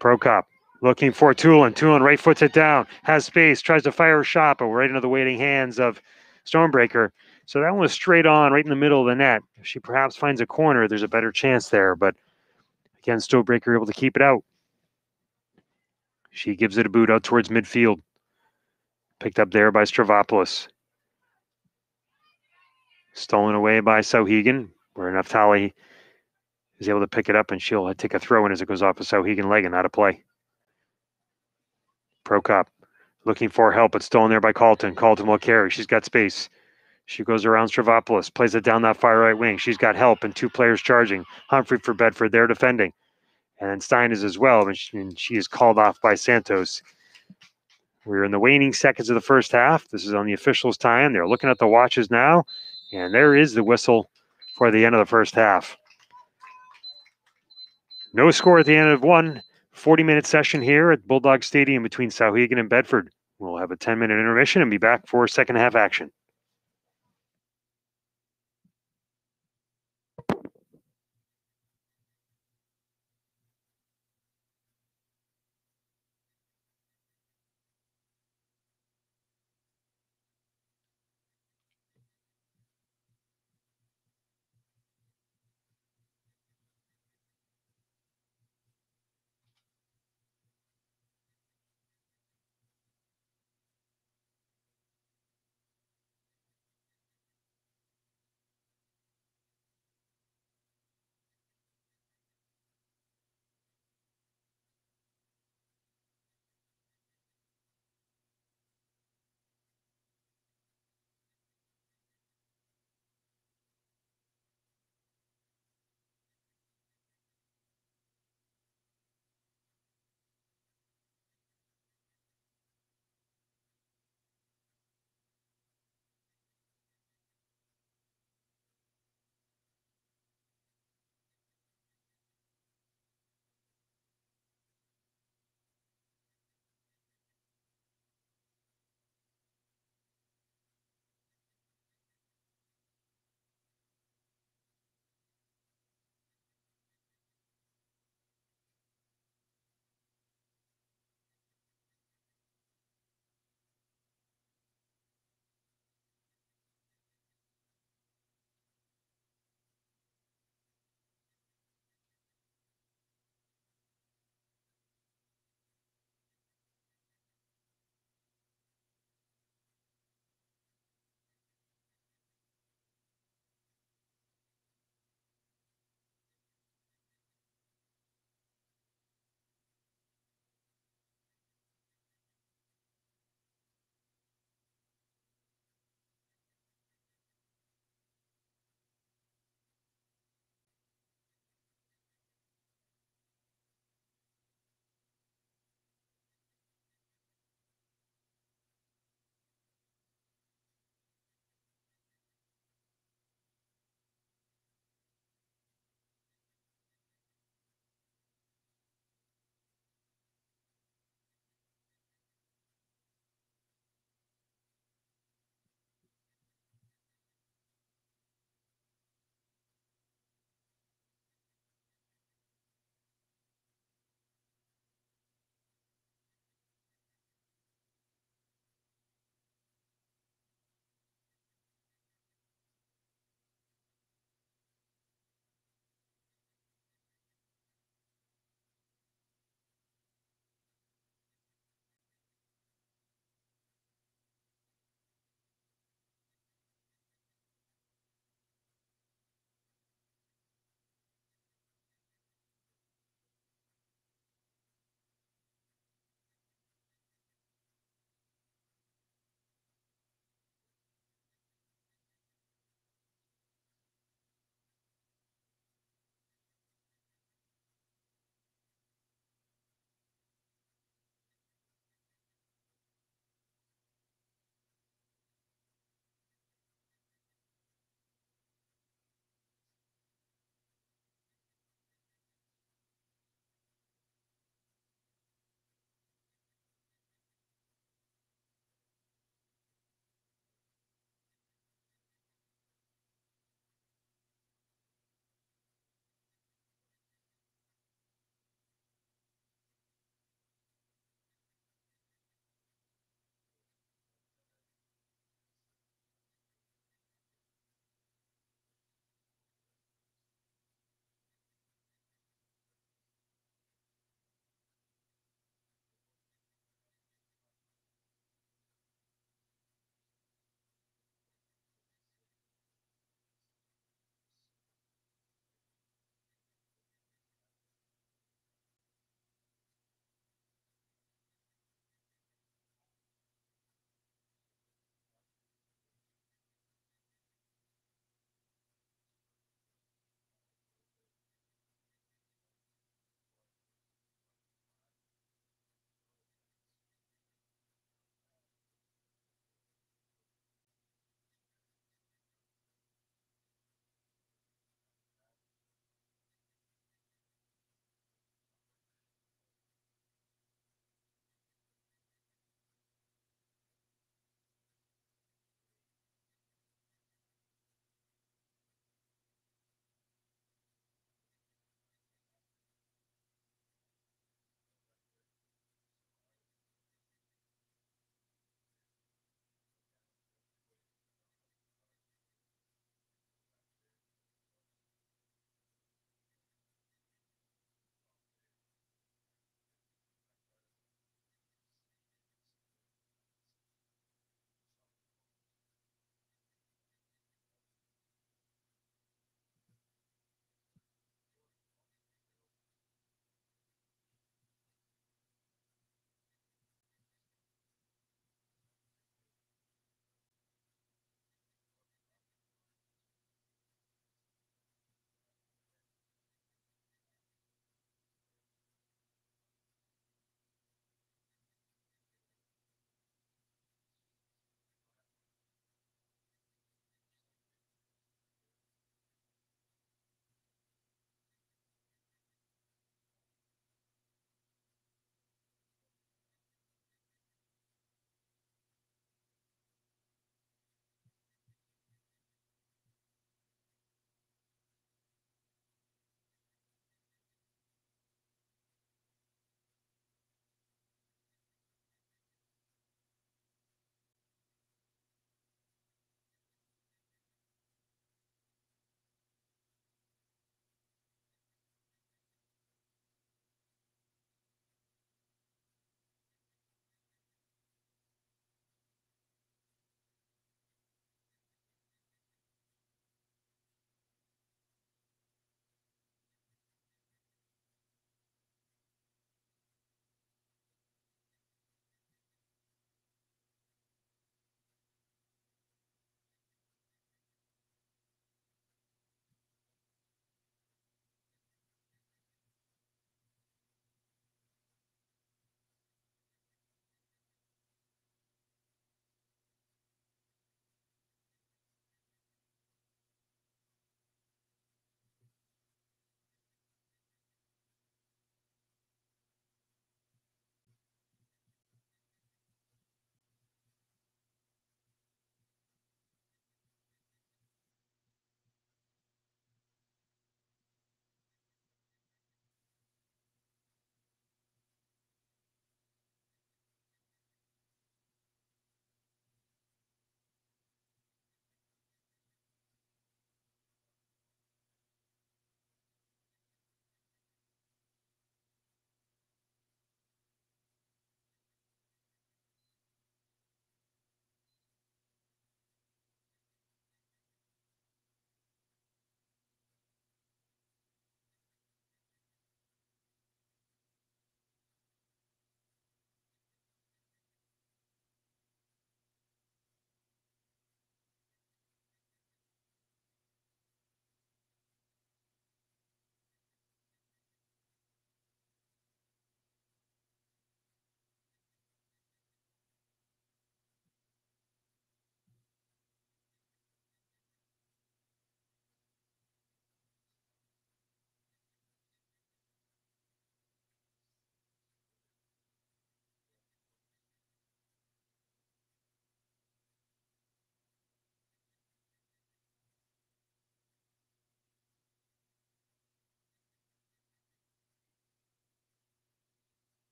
Prokop looking for Tulin. Tulin right foots it down. Has space. Tries to fire a shot, but right into the waiting hands of Stormbreaker. So that one was straight on, right in the middle of the net. If she perhaps finds a corner, there's a better chance there. But again, Stormbreaker able to keep it out. She gives it a boot out towards midfield. Picked up there by Stravopoulos. Stolen away by Sauhegan, where Naftali is able to pick it up, and she'll take a throw in as it goes off a Sauhegan leg and out of play. Prokop looking for help, but stolen there by Carlton. Carlton will carry. She's got space. She goes around Stravopoulos, plays it down that far right wing. She's got help and two players charging. Humphrey for Bedford, they're defending. And then Stein is as well, and she is called off by Santos. We're in the waning seconds of the first half. This is on the officials' time. They're looking at the watches now, and there is the whistle for the end of the first half. No score at the end of one 40-minute session here at Bulldog Stadium between Sauhegan and Bedford. We'll have a 10-minute intermission and be back for second half action.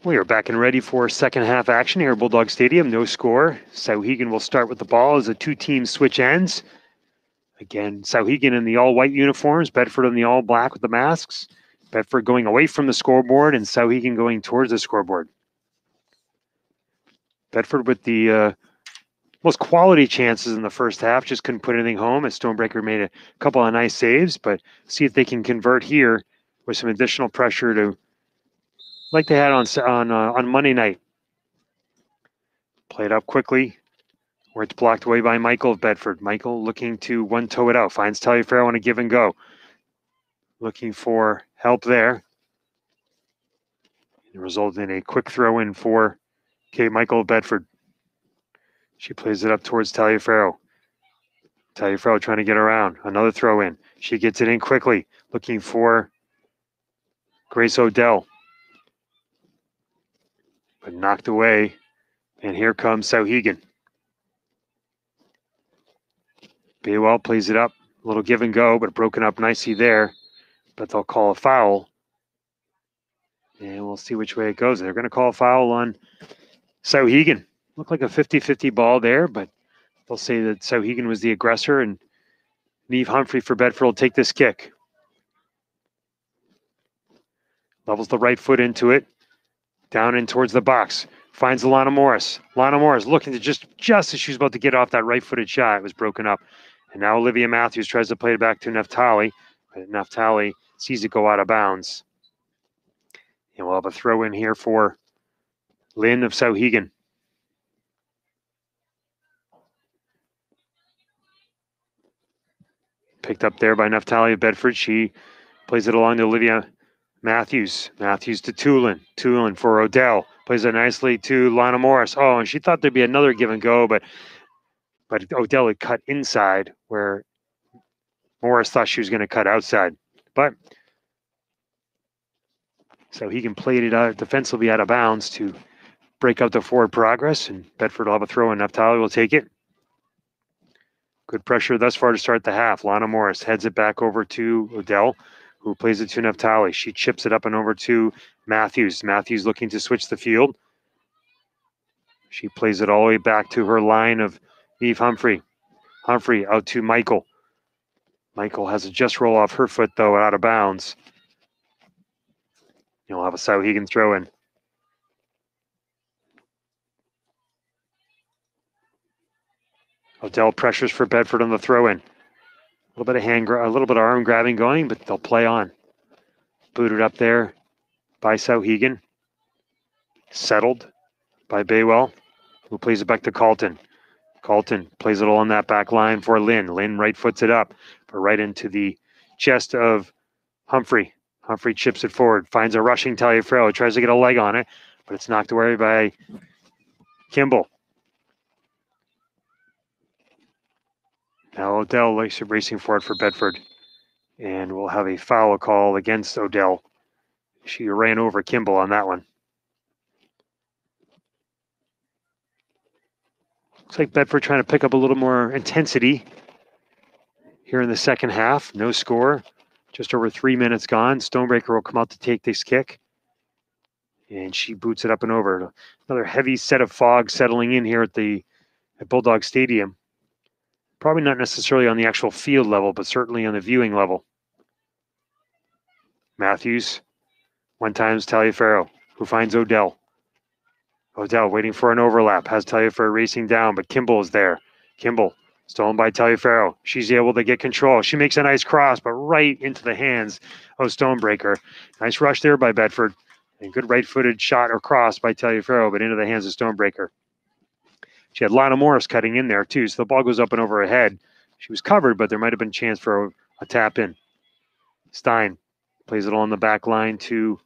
We are back and ready for second half action here at Bulldog Stadium. No score. Souhegan will start with the ball as the two teams switch ends. Again, Souhegan in the all-white uniforms, Bedford in the all-black with the masks. Bedford going away from the scoreboard and Souhegan going towards the scoreboard. Bedford with the most quality chances in the first half, just couldn't put anything home as Stonebreaker made a couple of nice saves, but see if they can convert here with some additional pressure to, like they had on Monday night. Played up quickly, where it's blocked away by Michael of Bedford. Michael looking to one-toe it out, finds Taliaferro on a give and go. Looking for help there. It resulted in a quick throw in for Kate Michael of Bedford. She plays it up towards Taliaferro. Taliaferro trying to get around. Another throw in. She gets it in quickly, looking for Grace Odell. But knocked away. And here comes Souhegan. Baywell plays it up. A little give and go, but broken up nicely there. But they'll call a foul. And we'll see which way it goes. They're going to call a foul on Souhegan. Looked like a 50-50 ball there, but they'll say that Souhegan was the aggressor, and Neve Humphrey for Bedford will take this kick. Levels the right foot into it. Down in towards the box. Finds Lana Morris. Lana Morris looking to just as she was about to get off that right-footed shot, it was broken up. And now Olivia Matthews tries to play it back to Naftali. But Naftali sees it go out of bounds. And we'll have a throw in here for Lynn of Souhegan. Picked up there by Naftali of Bedford. She plays it along to Olivia Matthews. Matthews to Tulin. Tulin for Odell. Plays it nicely to Lana Morris. Oh, and she thought there'd be another give and go, but Odell had cut inside where Morris thought she was going to cut outside. But so he can play it out defensively out of bounds to break up the forward progress, and Bedford will have a throw, and Naftali will take it. Good pressure thus far to start the half. Lana Morris heads it back over to Odell, who plays it to Naftali. She chips it up and over to Matthews. Matthews looking to switch the field. She plays it all the way back to her line of Eve Humphrey. Humphrey out to Michael. Michael has a just roll off her foot, though, out of bounds. You'll have a Souhegan throw in. Odell pressures for Bedford on the throw in. A little bit of arm grabbing going, but they'll play on. Booted up there by Souhegan. Settled by Baywell, who plays it back to Carlton. Carlton plays it all on that back line for Lynn. Lynn right foots it up, but right into the chest of Humphrey. Humphrey chips it forward, finds a rushing Taliaferro, tries to get a leg on it, but it's knocked away by Kimball. Now Odell racing for it for Bedford, and we'll have a foul call against Odell. She ran over Kimball on that one. Looks like Bedford trying to pick up a little more intensity here in the second half. No score. Just over 3 minutes gone. Stonebreaker will come out to take this kick. And she boots it up and over. Another heavy set of fog settling in here at Bulldog Stadium. Probably not necessarily on the actual field level, but certainly on the viewing level. Matthews, one times Taliaferro, who finds Odell. Odell waiting for an overlap, has Taliaferro racing down, but Kimball is there. Kimball, stolen by Taliaferro. She's able to get control. She makes a nice cross, but right into the hands of Stonebreaker. Nice rush there by Bedford. And good right-footed shot or cross by Taliaferro, but into the hands of Stonebreaker. She had Lana Morris cutting in there, too, so the ball goes up and over her head. She was covered, but there might have been a chance for a tap in. Stein plays it on the back line to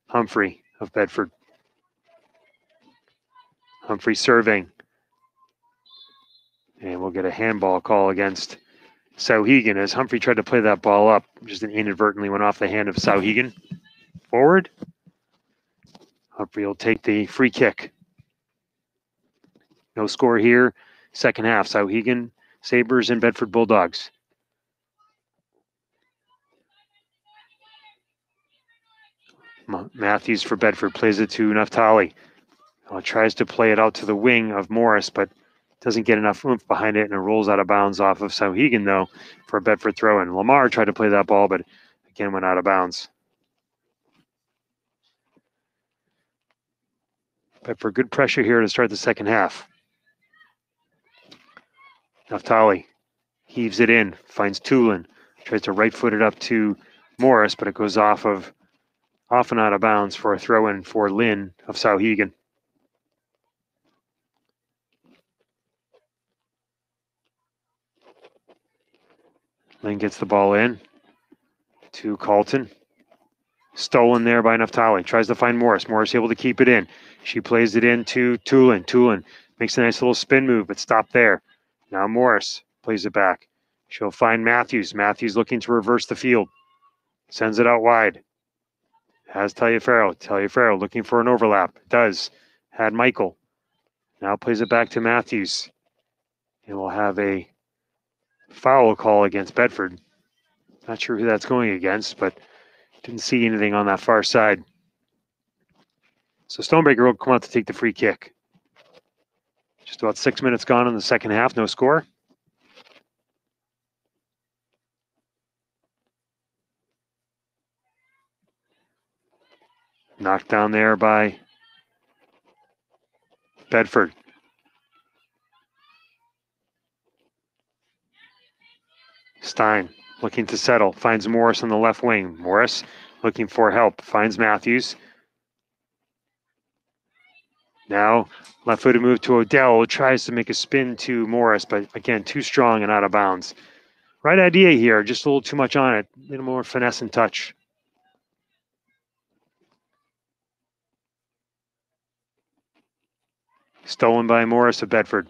Humphrey of Bedford. Humphrey serving. And we'll get a handball call against Souhegan as Humphrey tried to play that ball up. Just inadvertently went off the hand of Souhegan. Forward. Humphrey will take the free kick. No score here. Second half. Souhegan Sabres and Bedford Bulldogs. Matthews for Bedford plays it to Naftali. Tries to play it out to the wing of Morris, but doesn't get enough oomph behind it, and it rolls out of bounds off of Sauhegan, though, for a Bedford throw-in. Lamar tried to play that ball, but again went out of bounds. Bedford, good pressure here to start the second half. Naftali heaves it in, finds Tulin, tries to right foot it up to Morris, but it goes off and out of bounds for a throw-in for Lynn of Sauhegan. Lynn gets the ball in to Carlton. Stolen there by Naftali. Tries to find Morris. Morris able to keep it in. She plays it in to Tulin. Tulin makes a nice little spin move, but stopped there. Now Morris plays it back. She'll find Matthews. Matthews looking to reverse the field. Sends it out wide. Has Taliaferro. Taliaferro looking for an overlap. Does. Had Michael. Now plays it back to Matthews. And we'll have a foul call against Bedford. Not sure who that's going against, but didn't see anything on that far side. So Stonebreaker will come out to take the free kick. Just about 6 minutes gone in the second half, no score. Knocked down there by Bedford. Stein looking to settle, finds Morris on the left wing. Morris looking for help, finds Matthews. Now left-footed move to Odell, tries to make a spin to Morris, but again, too strong and out of bounds. Right idea here, just a little too much on it. A little more finesse and touch. Stolen by Morris of Bedford.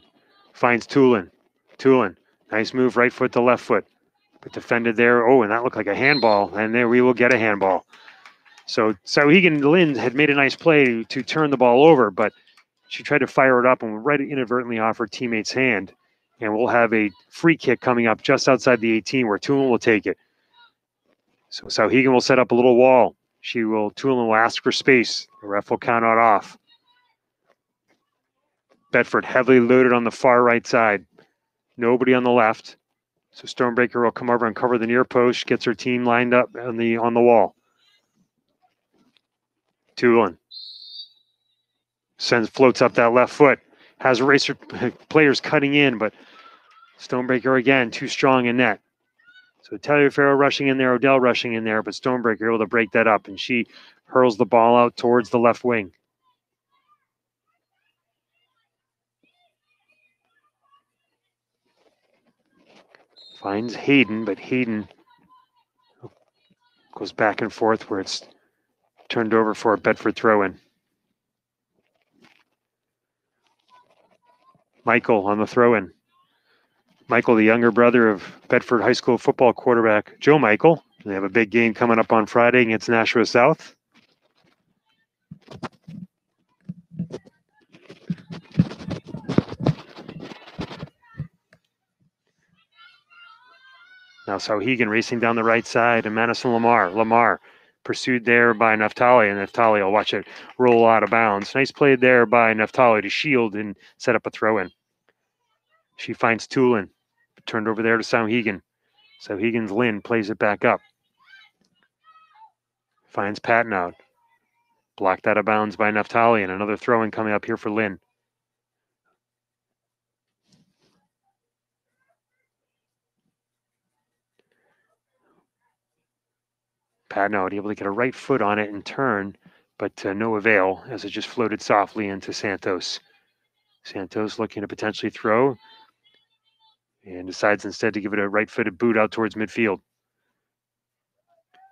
Finds Tulin. Tulin, nice move, right foot to left foot. But defended there. Oh, and that looked like a handball. And there we will get a handball. So Sauhegan Lynn had made a nice play to turn the ball over, but she tried to fire it up and right inadvertently off her teammate's hand. And we'll have a free kick coming up just outside the 18 where Tulin will take it. So Sauhegan will set up a little wall. Tulin will ask for space. The ref will count out off. Bedford heavily loaded on the far right side. Nobody on the left. So Stonebreaker will come over and cover the near post, gets her team lined up on the wall. Tulin floats up that left foot. Has racer players cutting in, but Stonebreaker again, too strong in net. So Taliaferro rushing in there, Odell rushing in there, but Stonebreaker able to break that up, and she hurls the ball out towards the left wing. Finds Hayden, but Hayden goes back and forth where it's turned over for a Bedford throw-in. Michael on the throw-in. Michael, the younger brother of Bedford High School football quarterback Joe Michael. They have a big game coming up on Friday against Nashua South. Now Sauhegan racing down the right side, and Madison Lamar. Lamar pursued there by Naftali, and Naftali will watch it roll out of bounds. Nice play there by Naftali to shield and set up a throw-in. She finds Tulin, turned over there to Sauhegan. Sauhegan's Lynn plays it back up. Finds Patton out. Blocked out of bounds by Naftali, and another throw-in coming up here for Lynn. Patton able to get a right foot on it and turn, but no avail as it just floated softly into Santos. Santos looking to potentially throw and decides instead to give it a right-footed boot out towards midfield.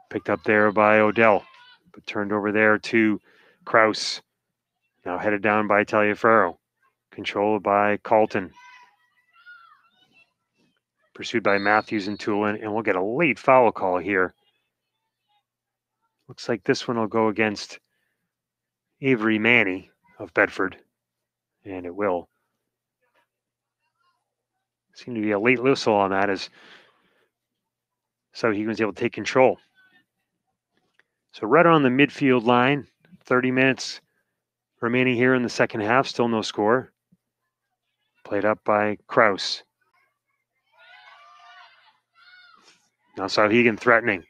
Picked up there by Odell, but turned over there to Kraus. Now headed down by Taliaferro. Controlled by Carlton. Pursued by Matthews and Tulin, and we'll get a late foul call here. Looks like this one will go against Avery Manny of Bedford, and it will. Seemed to be a late whistle on that, as so he was able to take control. So right on the midfield line, 30 minutes remaining here in the second half, still no score. Played up by Kraus. Now Sauhegan threatening.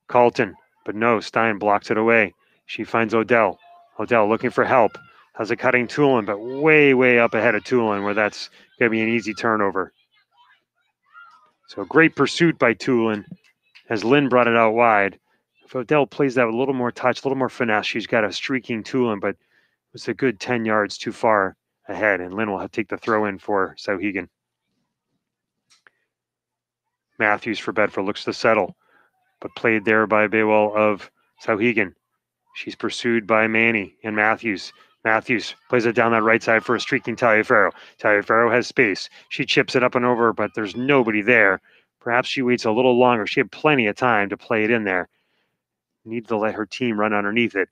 Carlton, but no, Stein blocks it away. She finds Odell. Odell looking for help. Has a cutting Tulin, but way up ahead of Tulin, where that's going to be an easy turnover. So great pursuit by Tulin as Lynn brought it out wide. If Odell plays that with a little more touch, a little more finesse, she's got a streaking Tulin, but it's a good 10 yards too far ahead, and Lynn will have to take the throw in for Sauhegan. Matthews for Bedford looks to settle, but played there by Baywell of Sauhegan. She's pursued by Manny and Matthews. Matthews plays it down that right side for a streaking Taliaferro. Taliaferro has space. She chips it up and over, but there's nobody there. Perhaps she waits a little longer. She had plenty of time to play it in there. Needed to let her team run underneath it.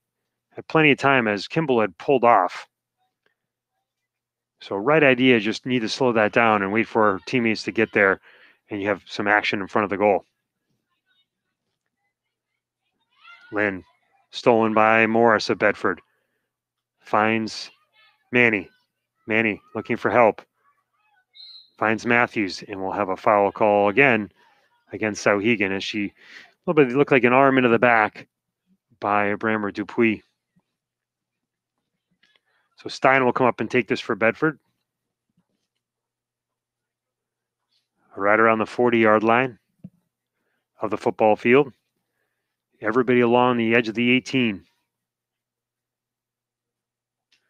Had plenty of time as Kimball had pulled off. So right idea, just need to slow that down and wait for her teammates to get there, and you have some action in front of the goal. Lynn, stolen by Morris of Bedford. Finds Manny. Manny looking for help. Finds Matthews, and we'll have a foul call again against Sauhegan as she a little bit looked like an arm into the back by Brammer Dupuis. So Stein will come up and take this for Bedford. Right around the 40-yard line of the football field. Everybody along the edge of the 18.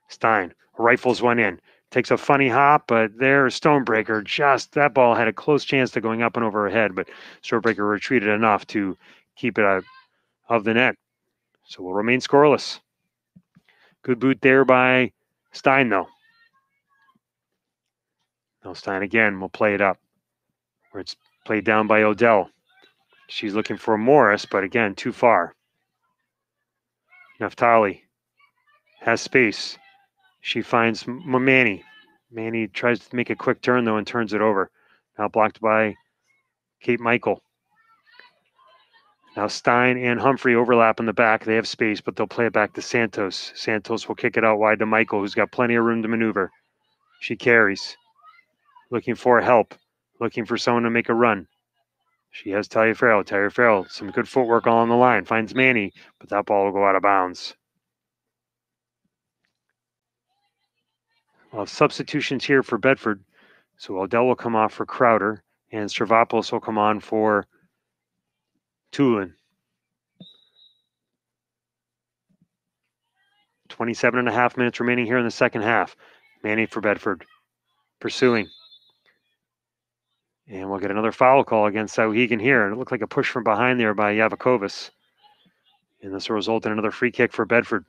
Stein rifles one in. Takes a funny hop, but there's Stonebreaker. That ball had a close chance to going up and over her head, but Stonebreaker retreated enough to keep it out of the net. So we'll remain scoreless. Good boot there by Stein, though. Now Stein again will play it up, where it's played down by Odell. She's looking for Morris, but again, too far. Naftali has space. She finds Manny. Manny tries to make a quick turn, though, and turns it over. Now blocked by Kate Michael. Now Stein and Humphrey overlap in the back. They have space, but they'll play it back to Santos. Santos will kick it out wide to Michael, who's got plenty of room to maneuver. She carries. Looking for help. Looking for someone to make a run. She has Taliaferro. Taliaferro, some good footwork along the line. Finds Manny, but that ball will go out of bounds. Well, substitutions here for Bedford. So Odell will come off for Crowder, and Stravopoulos will come on for Tulin. 27.5 minutes remaining here in the second half. Manny for Bedford. Pursuing. And we'll get another foul call against Sauhegan here. And it looked like a push from behind there by Yavakovas. And this will result in another free kick for Bedford.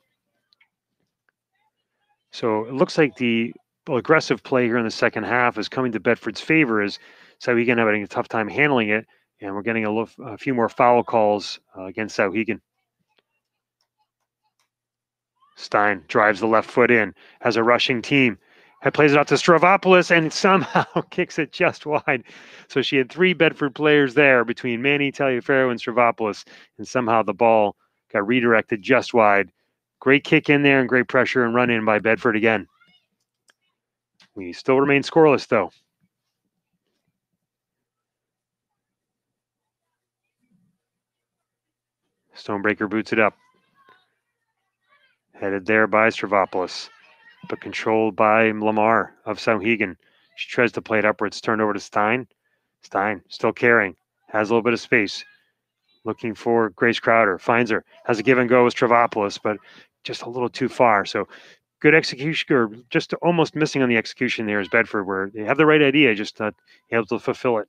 So it looks like the aggressive play here in the second half is coming to Bedford's favor as Sauhegan having a tough time handling it. And we're getting a few more foul calls against Sauhegan. Stein drives the left foot in, has a rushing team. Plays it out to Stravopoulos and somehow kicks it just wide. So she had three Bedford players there between Manny, Taliaferro, and Stravopoulos. And somehow the ball got redirected just wide. Great kick in there and great pressure and run in by Bedford again. We still remain scoreless, though. Stonebreaker boots it up. Headed there by Stravopoulos, but controlled by Lamar of Sauhegan. She tries to play it upwards, turned over to Stein. Stein still carrying, has a little bit of space. Looking for Grace Crowder, finds her, has a give and go with Stravopoulos, but just a little too far. So good execution, or just almost missing on the execution there is Bedford, where they have the right idea, just not able to fulfill it.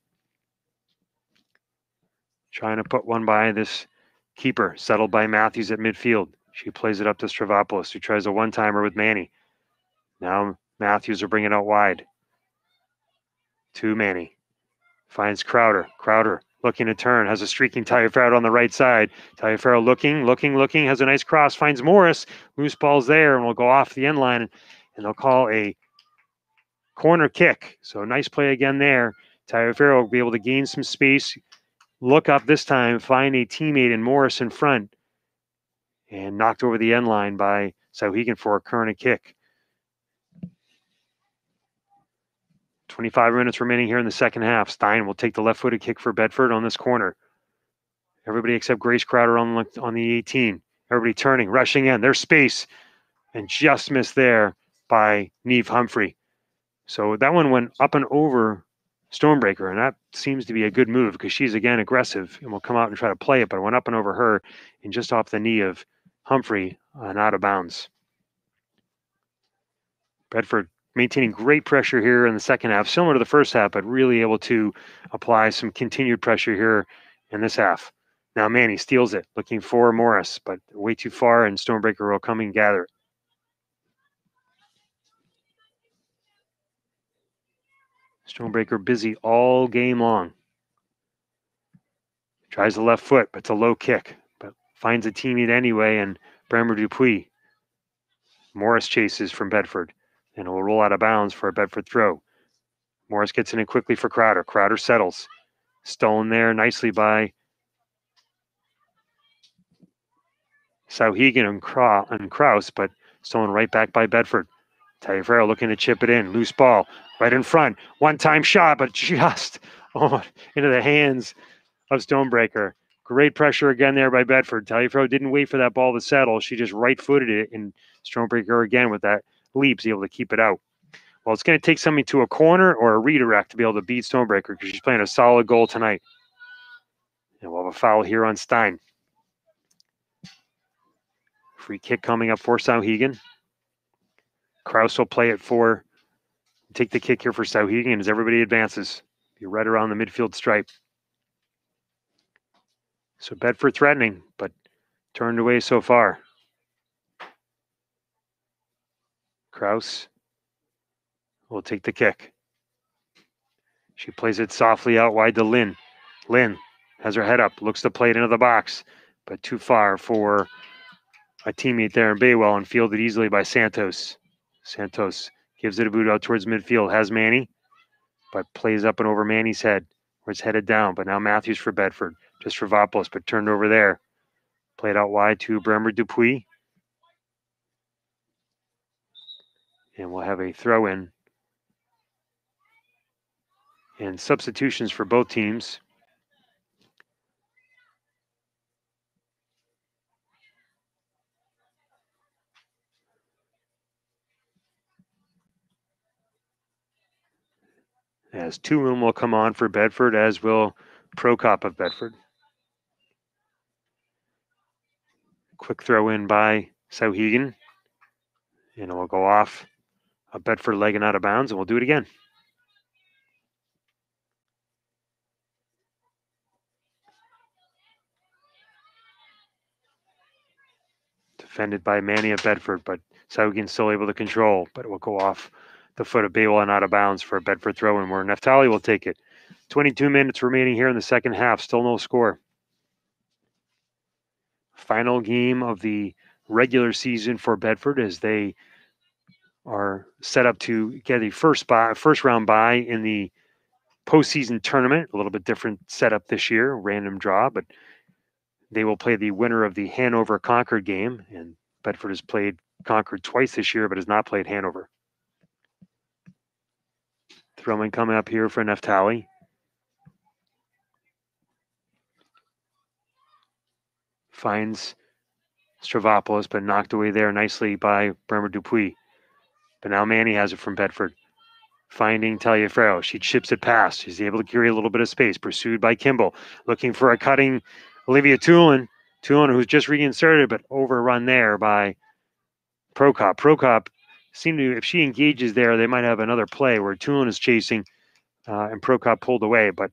Trying to put one by this keeper, settled by Matthews at midfield. She plays it up to Stravopoulos, who tries a one-timer with Manny. Now Matthews will bring it out wide to Manny. Finds Crowder. Crowder looking to turn, has a streaking Taliaferro on the right side. Taliaferro looking, has a nice cross, finds Morris. Loose ball's there, and will go off the end line, and they'll call a corner kick. So nice play again there. Taliaferro will be able to gain some space, look up this time, find a teammate in Morris in front. and knocked over the end line by Sauhegan for a corner kick. 25 minutes remaining here in the second half. Stein will take the left-footed kick for Bedford on this corner. Everybody except Grace Crowder on the 18. Everybody turning, rushing in. There's space, and just missed there by Neve Humphrey. So that one went up and over Stormbreaker, and that seems to be a good move because she's, again, aggressive and will come out and try to play it, but it went up and over her and just off the knee of Humphrey and out of bounds. Bedford maintaining great pressure here in the second half, similar to the first half, but really able to apply some continued pressure here in this half. Now Manny steals it, looking for Morris, but way too far, and Stormbreaker will come and gather it. Stormbreaker busy all game long. Tries the left foot, but it's a low kick, but finds a teammate anyway, and Bremer Dupuis. Morris chases from Bedford, and it will roll out of bounds for a Bedford throw. Morris gets in quickly for Crowder. Crowder settles. Stolen there nicely by Sauhegan and Kraus, but stolen right back by Bedford. Taliaferro looking to chip it in. Loose ball right in front. One-time shot, but just into the hands of Stormbreaker. Great pressure again there by Bedford. Taliaferro didn't wait for that ball to settle. She just right-footed it, and Stormbreaker again with that leap is able to keep it out. Well, it's going to take something to a corner or a redirect to be able to beat Stormbreaker because she's playing a solid goal tonight. And we'll have a foul here on Stein. Free kick coming up for Sauhegan. Kraus will play it take the kick here for Sauhegan as everybody advances. Be right around the midfield stripe. So Bedford threatening, but turned away so far. Kraus will take the kick. She plays it softly out wide to Lynn. Lynn has her head up, looks to play it into the box, but too far for a teammate there in Baywell and fielded easily by Santos. Santos gives it a boot out towards midfield, has Manny, but plays up and over Manny's head, where it's headed down. But now Matthews for Bedford, just for Vopoulos, but turned over there. Played out wide to Bremer Dupuis. And we'll have a throw in. And substitutions for both teams. As Tulin will come on for Bedford, as will Prokop of Bedford. Quick throw in by Sauhegan. And it will go off a Bedford leg and out of bounds, and we'll do it again. Defended by Manny of Bedford, but Sauhegan still able to control, but it will go off the foot of Baywell and out of bounds for a Bedford throw in where Neftali will take it. 22 minutes remaining here in the second half, still no score. Final game of the regular season for Bedford as they are set up to get a first round bye in the postseason tournament. A little bit different setup this year, random draw, but they will play the winner of the Hanover-Concord game, and Bedford has played Concord twice this year, but has not played Hanover. Throwing coming up here for Neftali. Finds Stravopoulos, but knocked away there nicely by Bremer Dupuis. But now Manny has it from Bedford. Finding Taliaferro. She chips it past. She's able to carry a little bit of space. Pursued by Kimball. Looking for a cutting Olivia Tulin. Tulin, who's just reinserted, but overrun there by Prokop. Prokop seemed to, if she engages there, they might have another play where Tulin is chasing and Prokop pulled away, but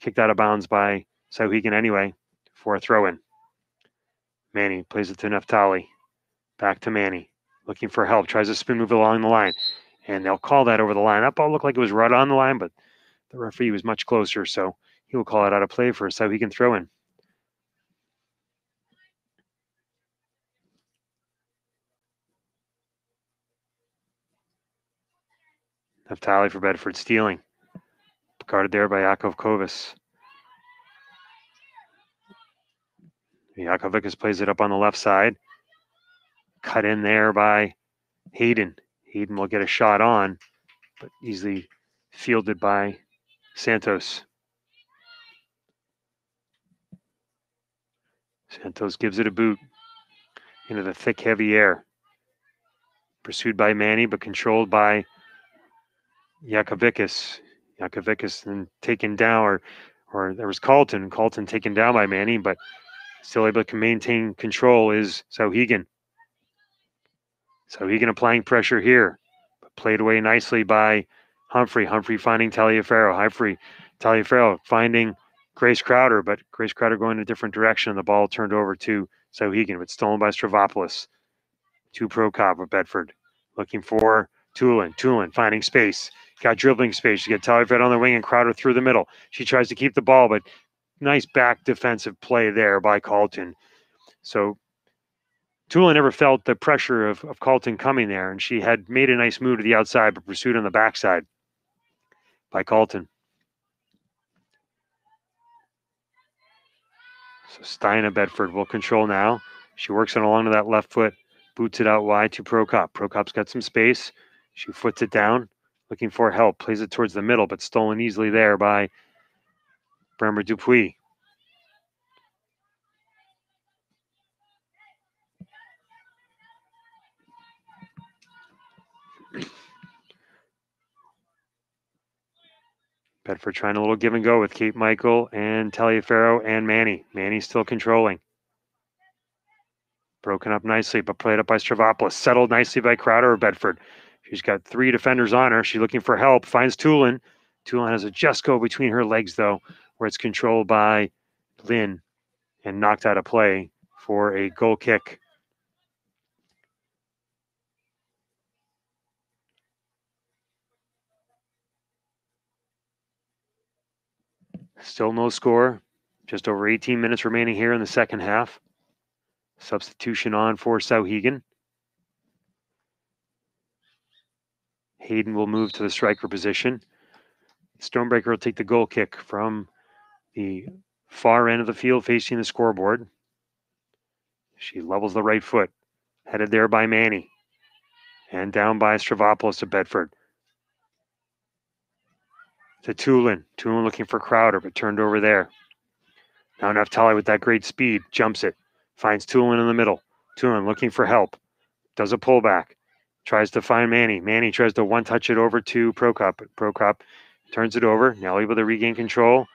kicked out of bounds by Sauhegan anyway for a throw-in. Manny plays it to Neftali. Back to Manny. Looking for help. Tries to spin move along the line. And they'll call that over the line. That ball looked like it was right on the line, but the referee was much closer, so he will call it out of play for so he can throw in. Neftali for Bedford stealing. Guarded there by Yakov Kovis. Yakovikas plays it up on the left side. cut in there by Hayden. Hayden will get a shot on, but easily fielded by Santos. Santos gives it a boot into the thick, heavy air. Pursued by Manny, but controlled by Yakovickas. Yakovickas then taken down, or there was Carlton. Carlton taken down by Manny, but still able to maintain control is Souhegan. Souhegan applying pressure here, but played away nicely by Humphrey. Humphrey finding Taliaferro. Taliaferro finding Grace Crowder, but Grace Crowder going a different direction. The ball turned over to Souhegan, but stolen by Stravopoulos. To Prokop of Bedford. Looking for Tulin. Tulin finding space. Got dribbling space. She got Taliaferro on the wing and Crowder through the middle. She tries to keep the ball, but nice back defensive play there by Carlton. So Tulin never felt the pressure of Carlton coming there, and she had made a nice move to the outside, but pursued on the backside by Carlton. So Stein of Bedford will control now. She works on along to that left foot, boots it out wide to Prokop. Prokop's got some space. She foots it down, looking for help, plays it towards the middle, but stolen easily there by Bremer Dupuis. Bedford trying a little give and go with Kate Michael and Taliaferro and Manny. Manny's still controlling. Broken up nicely, but played up by Stravopoulos. Settled nicely by Crowder of Bedford. She's got 3 defenders on her. She's looking for help. Finds Tulin. Tulin has a just go between her legs, though, where it's controlled by Lynn and knocked out of play for a goal kick. Still no score. Just over 18 minutes remaining here in the second half. Substitution on for Souhegan. Hayden will move to the striker position. Stonebreaker will take the goal kick from the far end of the field facing the scoreboard. She levels the right foot. Headed there by Manny. And down by Stravopoulos of Bedford. To Tulin. Tulin looking for Crowder, but turned over there. Now Naftali with that great speed. Jumps it. Finds Tulin in the middle. Tulin looking for help. Does a pullback. Tries to find Manny. Manny tries to one-touch it over to Prokop. Prokop turns it over. Now able to regain control.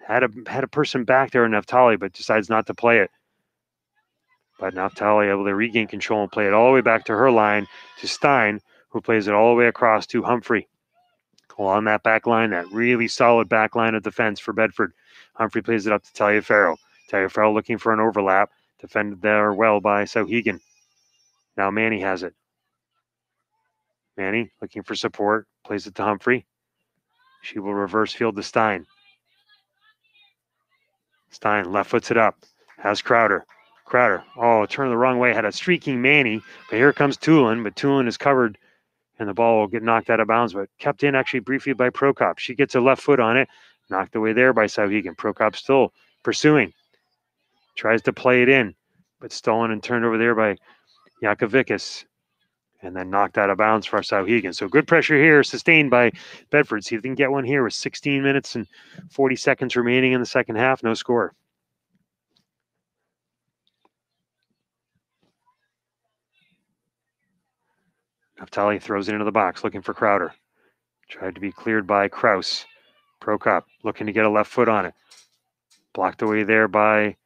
Had a person back there in Naftali, but decides not to play it. But Naftali able to regain control and play it all the way back to her line to Stein, who plays it all the way across to Humphrey. Along that back line, that really solid back line of defense for Bedford. Humphrey plays it up to Taliaferro. Taliaferro looking for an overlap. Defended there well by Souhegan. Now Manny has it. Manny looking for support. Plays it to Humphrey. She will reverse field to Stein. Stein left foots it up. Has Crowder. Crowder, turned the wrong way. Had a streaking Manny. But here comes Tulin. But Tulin is covered. And the ball will get knocked out of bounds. But kept in actually briefly by Prokop. She gets a left foot on it. Knocked away there by Souhegan. Prokop still pursuing. Tries to play it in. But stolen and turned over there by Yakovickas. And then knocked out of bounds for Souhegan. So good pressure here, sustained by Bedford. See if they can get one here with 16 minutes and 40 seconds remaining in the second half. No score. Naftali throws it into the box, looking for Crowder. Tried to be cleared by Kraus. Prokop looking to get a left foot on it. Blocked away there by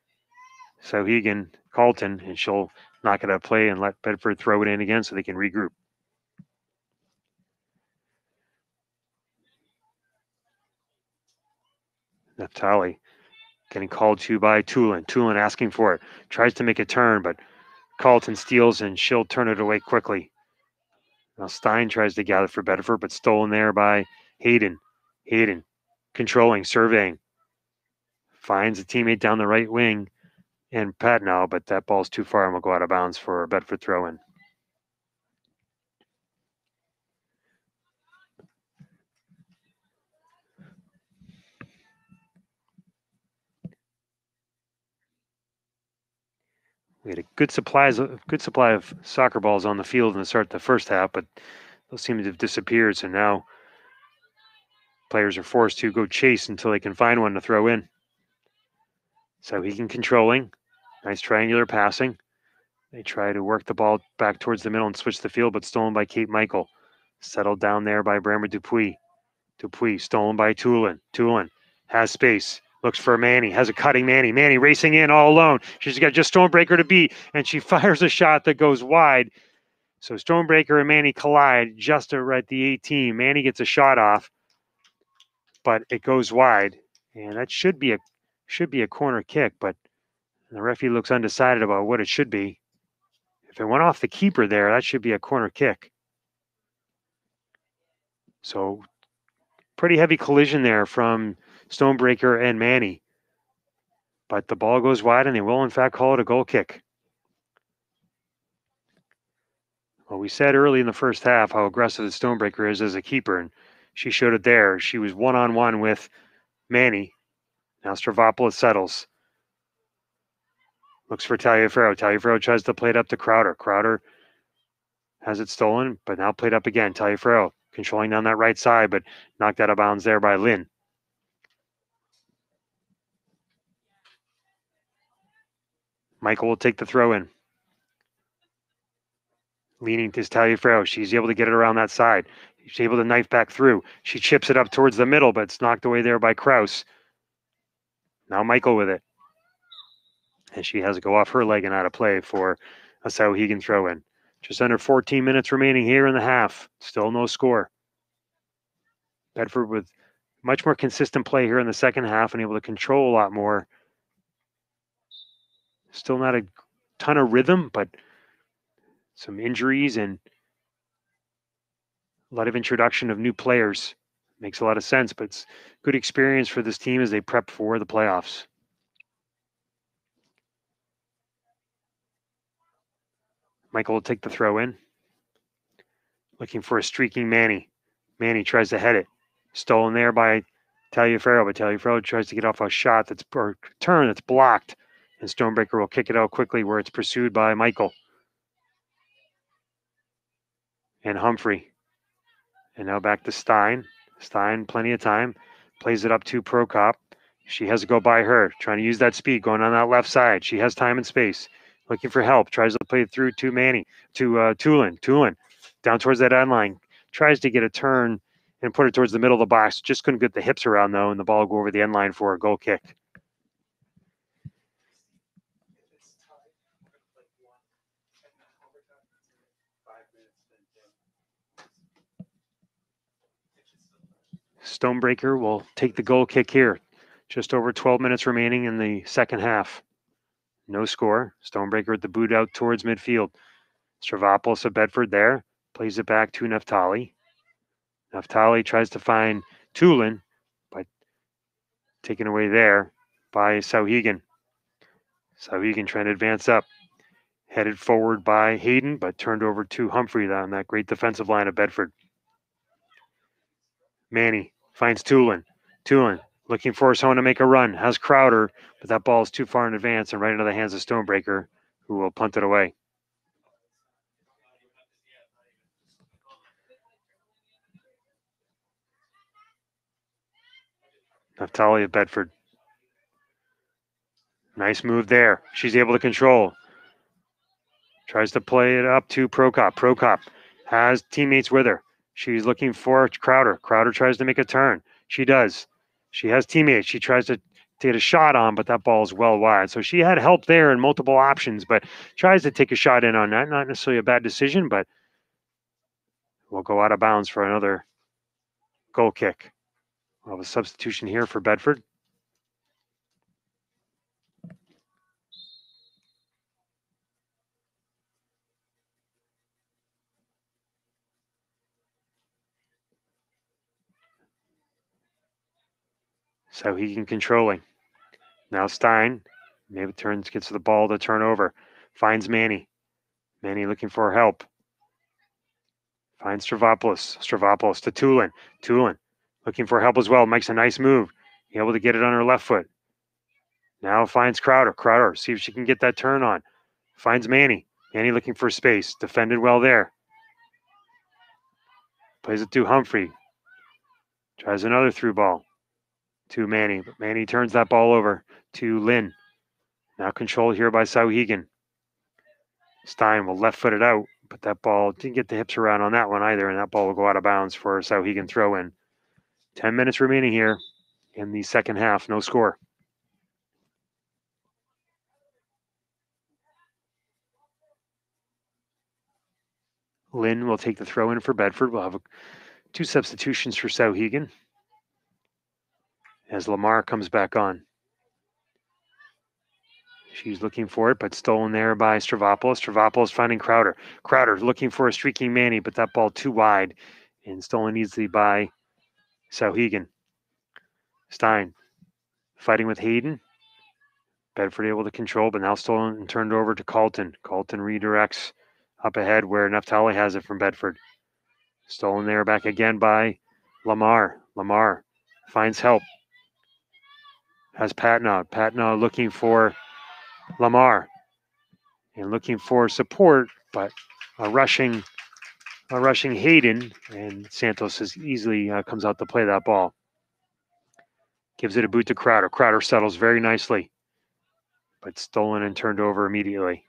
Souhegan, Carlton, and she'll knock it out of play and let Bedford throw it in again so they can regroup. Naftali getting called to by Tulin. Tulin asking for it. Tries to make a turn, but Carlton steals and she'll turn it away quickly. Now Stein tries to gather for Bedford, but stolen there by Hayden. Hayden controlling, surveying. Finds a teammate down the right wing and Patnow, but that ball's too far and will go out of bounds for a Bedford throw-in. We had a good supply of soccer balls on the field in the start of the first half, but those seem to have disappeared. So now players are forced to go chase until they can find one to throw in. Sauhegan controlling. Nice triangular passing. They try to work the ball back towards the middle and switch the field, but stolen by Kate Michael. Settled down there by Brammer Dupuis. Dupuis stolen by Tulin. Tulin has space. Looks for Manny. Has a cutting Manny. Manny racing in all alone. She's got just Stonebreaker to beat, and she fires a shot that goes wide. So Stonebreaker and Manny collide just at the 18. Manny gets a shot off, but it goes wide, and that should be a corner kick. But the referee looks undecided about what it should be. If it went off the keeper there, that should be a corner kick. So pretty heavy collision there from Stonebreaker and Manny. But the ball goes wide, and they will, in fact, call it a goal kick. Well, we said early in the first half how aggressive the Stonebreaker is as a keeper, and she showed it there. She was one-on-one with Manny. Now Stravopoulos settles. Looks for Taliaferro. Taliaferro tries to play it up to Crowder. Crowder has it stolen, but now played up again. Taliaferro controlling down that right side, but knocked out of bounds there by Lynn. Michael will take the throw in. Leaning to Taliaferro. She's able to get it around that side. She's able to knife back through. She chips it up towards the middle, but it's knocked away there by Kraus. Now Michael with it. And she has to go off her leg and out of play for a Sauhegan throw in. Just under 14 minutes remaining here in the half. Still no score. Bedford with much more consistent play here in the second half and able to control a lot more. Still not a ton of rhythm, but some injuries and a lot of introduction of new players. Makes a lot of sense, but it's good experience for this team as they prep for the playoffs. Michael will take the throw in. Looking for a streaking Manny. Manny tries to head it. Stolen there by Taliaferro, but Taliaferro tries to get off a shot or turn that's blocked. And Stonebreaker will kick it out quickly where it's pursued by Michael. And Humphrey. And now back to Stein. Stein, plenty of time. Plays it up to Prokop. She has to go by her. Trying to use that speed going on that left side. She has time and space. Looking for help. Tries to play it through to Manny. To Tulin. Tulin down towards that end line. Tries to get a turn and put it towards the middle of the box. Just couldn't get the hips around, though, and the ball will go over the end line for a goal kick. Stonebreaker will take the goal kick here. Just over 12 minutes remaining in the second half. No score. Stonebreaker at the boot out towards midfield. Stravopoulos of Bedford there. Plays it back to Naftali. Naftali tries to find Tulin, but taken away there by Sauhegan. Sauhegan trying to advance up. Headed forward by Hayden, but turned over to Humphrey on that great defensive line of Bedford. Manny finds Tulin. Tulin looking for someone to make a run. Has Crowder, but that ball is too far in advance and right into the hands of Stonebreaker, who will punt it away. Naftali of Bedford. Nice move there. She's able to control. Tries to play it up to Prokop. Prokop has teammates with her. She's looking for Crowder. Crowder tries to make a turn. She does. She has teammates. She tries to get a shot on, but that ball is well wide. So she had help there and multiple options, but tries to take a shot in on that. Not necessarily a bad decision, but will go out of bounds for another goal kick. We'll have a substitution here for Bedford. Sauhegan controlling. Now Stein maybe gets the ball to turn over. Finds Manny. Manny looking for help. Finds Stravopoulos. Stravopoulos to Tulin. Tulin looking for help as well. Makes a nice move. Able to get it on her left foot. Now finds Crowder. Crowder, see if she can get that turn on. Finds Manny. Manny looking for space. Defended well there. Plays it to Humphrey. Tries another through ball to Manny. But Manny turns that ball over to Lynn. Now controlled here by Sauhegan. Stein will left foot it out, but that ball didn't get the hips around on that one either, and that ball will go out of bounds for Sauhegan throw in. 10 minutes remaining here in the second half. No score. Lynn will take the throw in for Bedford. We'll have two substitutions for Sauhegan as Lamar comes back on. She's looking for it, but stolen there by Stravopoulos. Stravopoulos finding Crowder. Crowder looking for a streaking Manny, but that ball too wide and stolen easily by Sauhegan. Stein fighting with Hayden. Bedford able to control, but now stolen and turned over to Carlton. Carlton redirects up ahead where Naftali has it from Bedford. Stolen there back again by Lamar. Lamar finds help. Has Patnaud. Patnaud looking for Lamar and looking for support, but a rushing Hayden, and Santos is easily comes out to play that ball. Gives it a boot to Crowder. Crowder settles very nicely, but stolen and turned over immediately.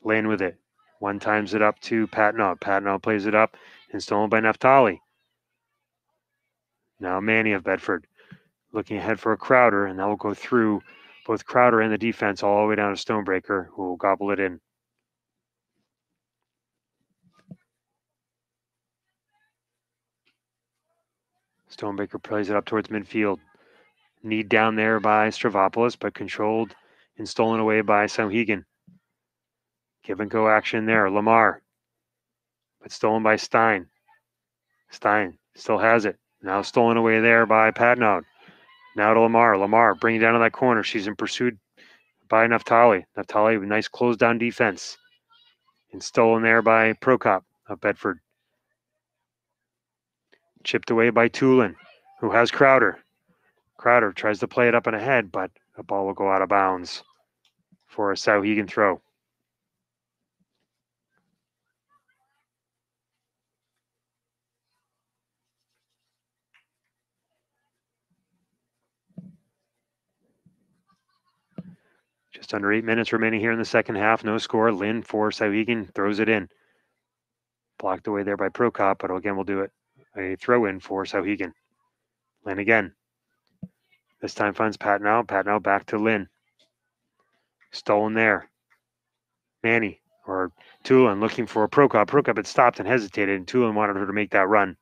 Lynn with it. One times it up to Patnaud. Patnaud plays it up and stolen by Naftali. Now Manny of Bedford looking ahead for a Crowder, and that will go through both Crowder and the defense all the way down to Stonebreaker, who will gobble it in. Stonebreaker plays it up towards midfield. Need down there by Stravopoulos, but controlled and stolen away by Sauhegan. Give and go action there. Lamar, but stolen by Stein. Stein still has it. Now stolen away there by Patnaud. Now to Lamar. Lamar bringing down to that corner. She's in pursuit by Naftali. Naftali with nice close down defense. And stolen there by Prokop of Bedford. Chipped away by Tulin, who has Crowder. Crowder tries to play it up and ahead, but the ball will go out of bounds for a Sauhegan throw. Just under 8 minutes remaining here in the second half. No score. Lynn for Sauhegan throws it in. Blocked away there by Prokop, but again, we'll do it. A throw in for Sauhegan. Lynn again. This time finds Patnaud. Patnaud back to Lynn. Stolen there. Manny or Tulin looking for Prokop. Prokop had stopped and hesitated, and Tulin wanted her to make that run.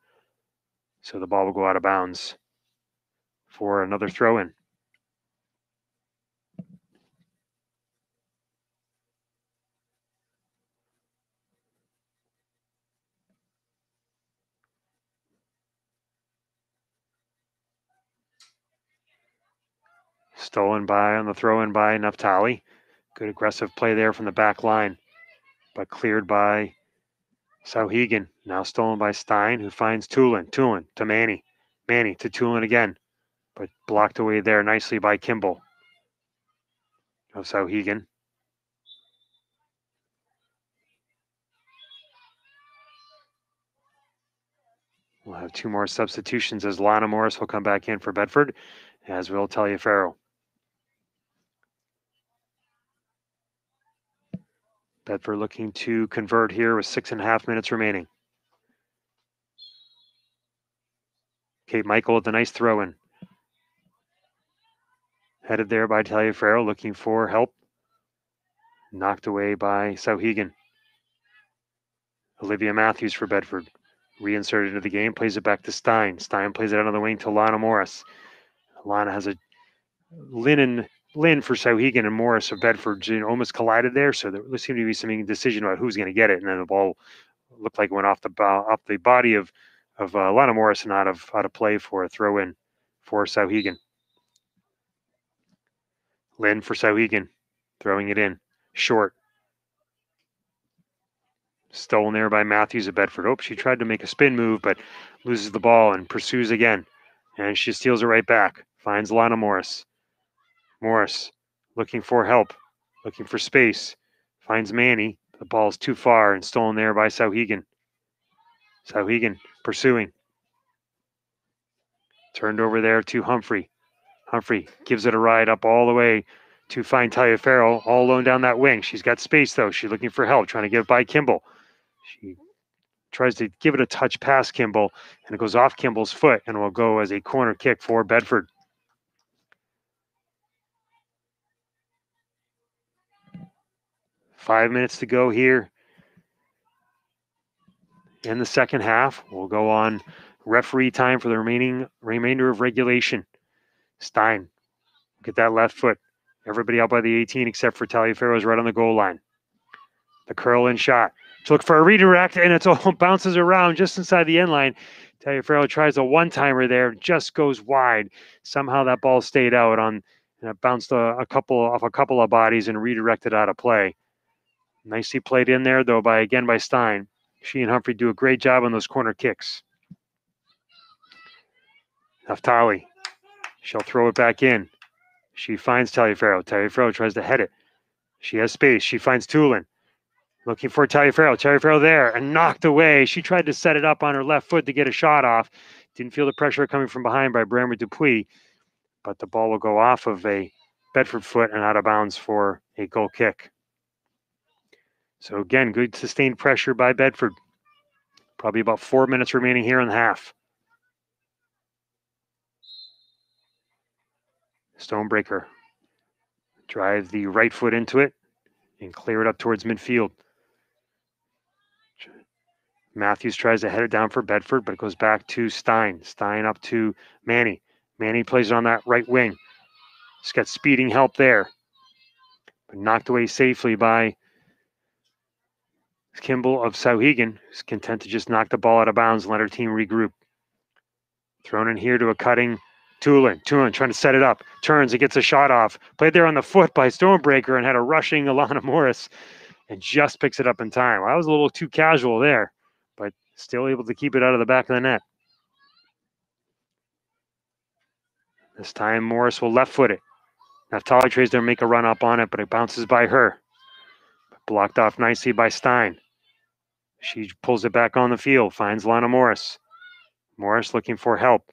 So the ball will go out of bounds for another throw in. Stolen by on the throw in by Naftali. Good aggressive play there from the back line, but cleared by Sauhegan. Now stolen by Stein, who finds Tulin. Tulin to Manny. Manny to Tulin again, but blocked away there nicely by Kimball of Sauhegan. We'll have two more substitutions as Lana Morris will come back in for Bedford, as will Taliaferro. Bedford looking to convert here with 6.5 minutes remaining. Kate Michael with a nice throw in. Headed there by Taliaferro, looking for help. Knocked away by Sauhegan. Olivia Matthews for Bedford. Reinserted into the game, plays it back to Stein. Stein plays it out on the wing to Lana Morris. Lana has a Lynn for Sauhegan, and Morris of Bedford almost collided there, so there seemed to be some indecision about who's going to get it, and then the ball looked like it went off the body of Lana Morris and out of play for a throw in for Sauhegan. Lynn for Sauhegan, throwing it in short. Stolen there by Matthews of Bedford. Oh, she tried to make a spin move, but loses the ball and pursues again. And she steals it right back. Finds Lana Morris. Morris looking for help, looking for space. Finds Manny. The ball's too far and stolen there by Souhegan. Souhegan pursuing. Turned over there to Humphrey. Humphrey gives it a ride up all the way to find Taliaferro all alone down that wing. She's got space though. She's looking for help, trying to get it by Kimball. She tries to give it a touch past Kimball, and it goes off Kimball's foot and will go as a corner kick for Bedford. Five minutes to go here in the second half. We'll go on referee time for the remainder of regulation. Stein, get that left foot. Everybody out by the 18 except for Taliaferro's right on the goal line. The curl in shot. To look for a redirect, and it all bounces around just inside the end line. Taliaferro tries a one-timer there, just goes wide. Somehow that ball stayed out on, and it bounced a couple of bodies and redirected out of play. Nicely played in there though by Stein. She and Humphrey do a great job on those corner kicks. Naftali, she'll throw it back in. She finds Taliaferro. Taliaferro tries to head it. She has space. She finds Tulin. Looking for Taliaferro. Taliaferro there and knocked away. She tried to set it up on her left foot to get a shot off. Didn't feel the pressure coming from behind by Brammer Dupuis, but the ball will go off of a Bedford foot and out of bounds for a goal kick. So again, good sustained pressure by Bedford. Probably about 4 minutes remaining here in the half. Stonebreaker drive the right foot into it and clear it up towards midfield. Matthews tries to head it down for Bedford, but it goes back to Stein. Stein up to Manny. Manny plays it on that right wing. He's got speeding help there, but knocked away safely by Kimball of Souhegan, who's content to just knock the ball out of bounds and let her team regroup. Thrown in here to a cutting Tulin. Tulin trying to set it up. Turns and gets a shot off. Played there on the foot by Stonebreaker and had a rushing Alana Morris and just picks it up in time. I was a little too casual there, but still able to keep it out of the back of the net. This time Morris will left foot it. Naftali tries to make a run up on it, but it bounces by her. Blocked off nicely by Stein. She pulls it back on the field, finds Lana Morris. Morris looking for help.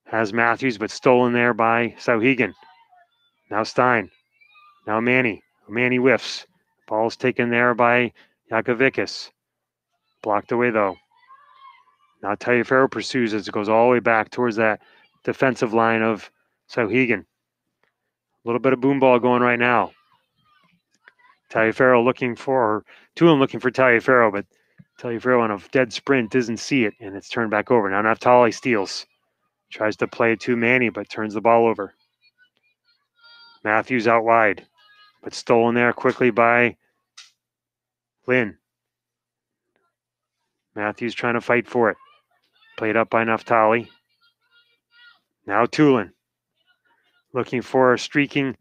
Has Matthews, but stolen there by Souhegan. Now Stein. Now Manny. Manny whiffs. Ball's taken there by Yakovickas. Blocked away though. Now Taliaferro pursues as it goes all the way back towards that defensive line of Souhegan. A little bit of boom ball going right now. Taliaferro looking for Taliaferro, but Taliaferro on a dead sprint doesn't see it, and it's turned back over. Now Naftali steals. Tries to play it to Manny, but turns the ball over. Matthews out wide, but stolen there quickly by Lynn. Matthews trying to fight for it. Played up by Naftali. Now Tulin. Looking for a streaking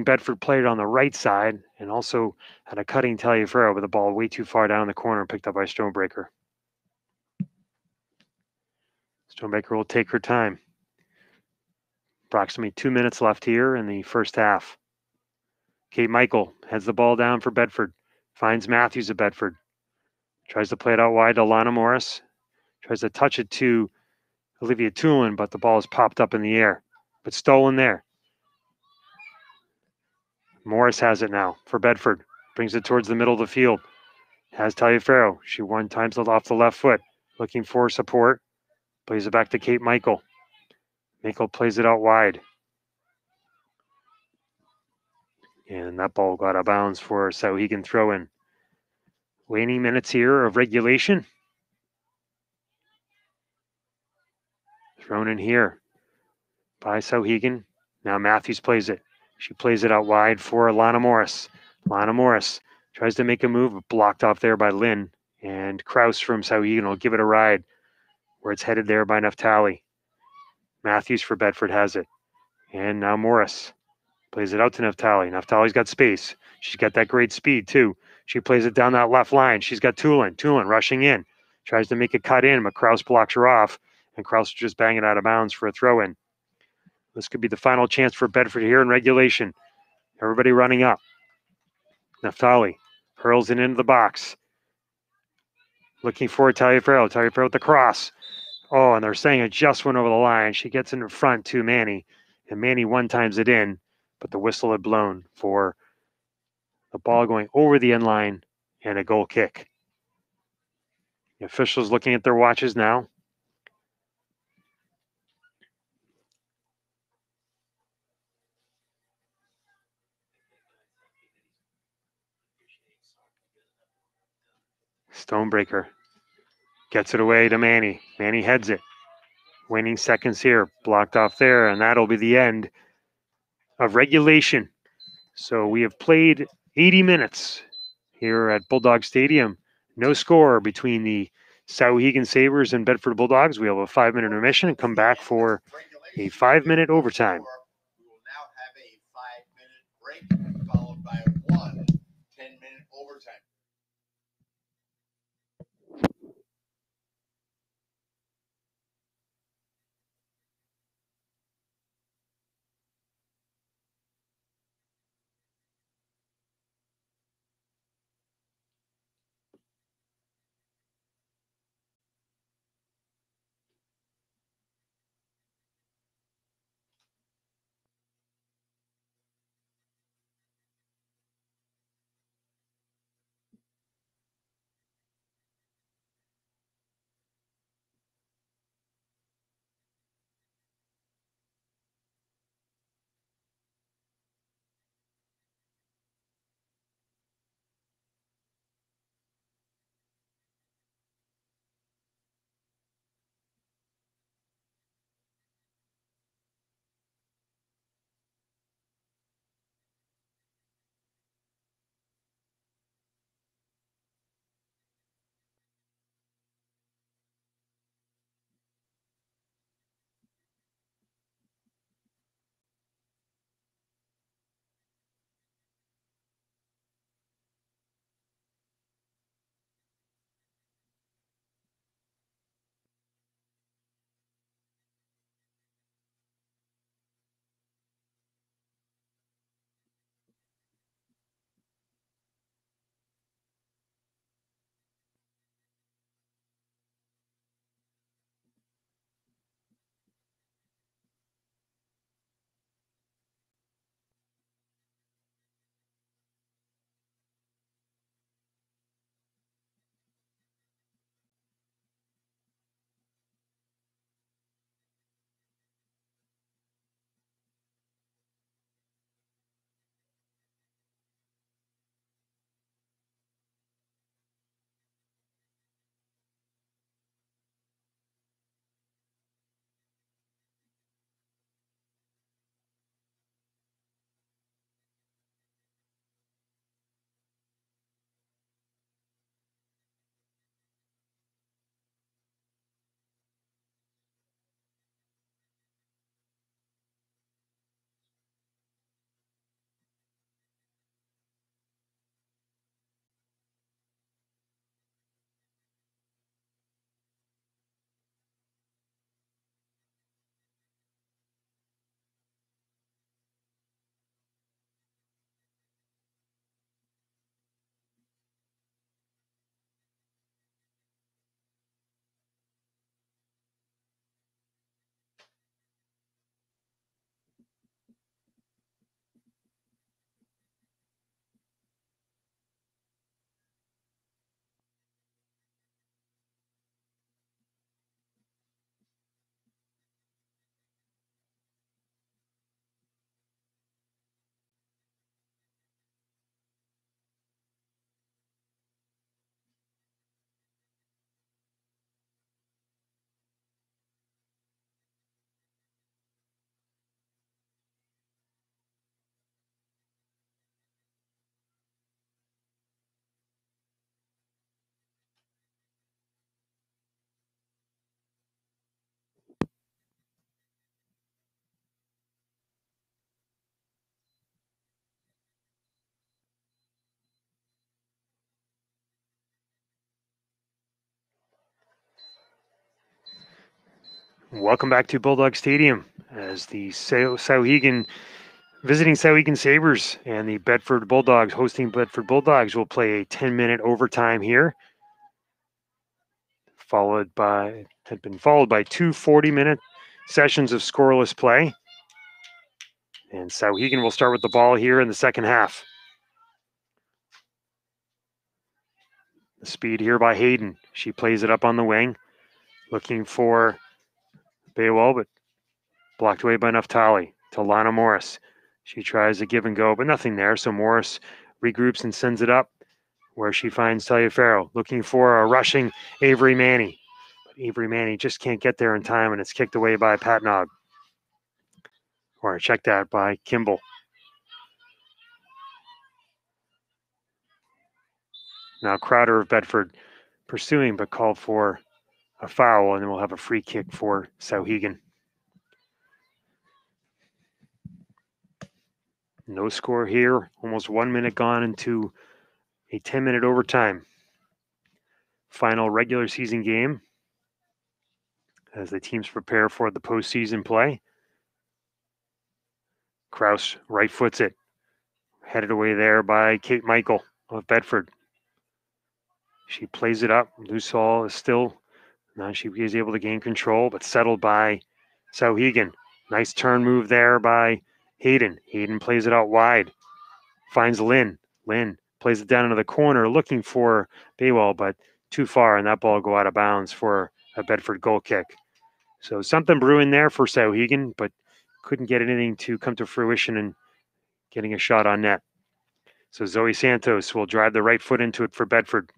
Bedford player on the right side, and also had a cutting Taliaferro with the ball way too far down the corner, picked up by Stonebreaker. Stonebreaker will take her time. Approximately 2 minutes left here in the first half. Kate Michael heads the ball down for Bedford. Finds Matthews at Bedford. Tries to play it out wide to Lana Morris. Tries to touch it to Olivia Tulin, but the ball is popped up in the air. But stolen there. Morris has it now for Bedford. Brings it towards the middle of the field. Has Taliaferro. She one times it off the left foot. Looking for support. Plays it back to Kate Michael. Michael plays it out wide. And that ball got out of bounds for Souhegan throw in. Waning minutes here of regulation. Thrown in here by Souhegan. Now Matthews plays it. She plays it out wide for Lana Morris. Lana Morris tries to make a move, blocked off there by Lynn. And Kraus from Souhegan will give it a ride where it's headed there by Naftali. Matthews for Bedford has it. And now Morris plays it out to Naftali. Naftali's got space. She's got that great speed too. She plays it down that left line. She's got Tulin. Tulin rushing in. Tries to make a cut in, but Kraus blocks her off. And Kraus just bang it out of bounds for a throw in. This could be the final chance for Bedford here in regulation. Everybody running up. Naftali hurls it into the box. Looking for Taliaferro. Taliaferro with the cross. Oh, and they're saying it just went over the line. She gets it in front to Manny, and Manny one times it in, but the whistle had blown for the ball going over the end line and a goal kick. The officials looking at their watches now. Stonebreaker gets it away to Manny. Manny heads it. Waning seconds here. Blocked off there, and that'll be the end of regulation. So we have played 80 minutes here at Bulldog Stadium. No score between the Souhegan Sabres and Bedford Bulldogs. We have a 5-minute intermission and come back for a 5-minute overtime. We will now have a 5-minute break followed by one 10-minute overtime. Welcome back to Bulldog Stadium as the Souhegan Visiting Sauhegan Sabres and the Bedford Bulldogs, hosting Bedford Bulldogs, will play a 10-minute overtime here. Had been followed by two 40-minute sessions of scoreless play. And Sauhegan will start with the ball here in the second half. The speed here by Hayden. She plays it up on the wing, looking for Baywell, but blocked away by Naftali. To Lana Morris. She tries to give and go, but nothing there. So Morris regroups and sends it up where she finds Taliaferro, looking for a rushing Avery Manny. But Avery Manny just can't get there in time, and it's kicked away by Patnog. Or checked out by Kimball. Now Crowder of Bedford pursuing, but called for a foul, and then we'll have a free kick for Sauhegan. No score here. Almost 1 minute gone into a 10-minute overtime. Final regular season game as the teams prepare for the postseason play. Kraus right foots it. Headed away there by Kate Michael of Bedford. She plays it up. Loosall is still, now she is able to gain control, but settled by Sauhegan. Nice turn move there by Hayden. Hayden plays it out wide. Finds Lynn. Lynn plays it down into the corner, looking for Baywell, but too far, and that ball will go out of bounds for a Bedford goal kick. So something brewing there for Sauhegan, but couldn't get anything to come to fruition and getting a shot on net. So Zoe Santos will drive the right foot into it for Bedford.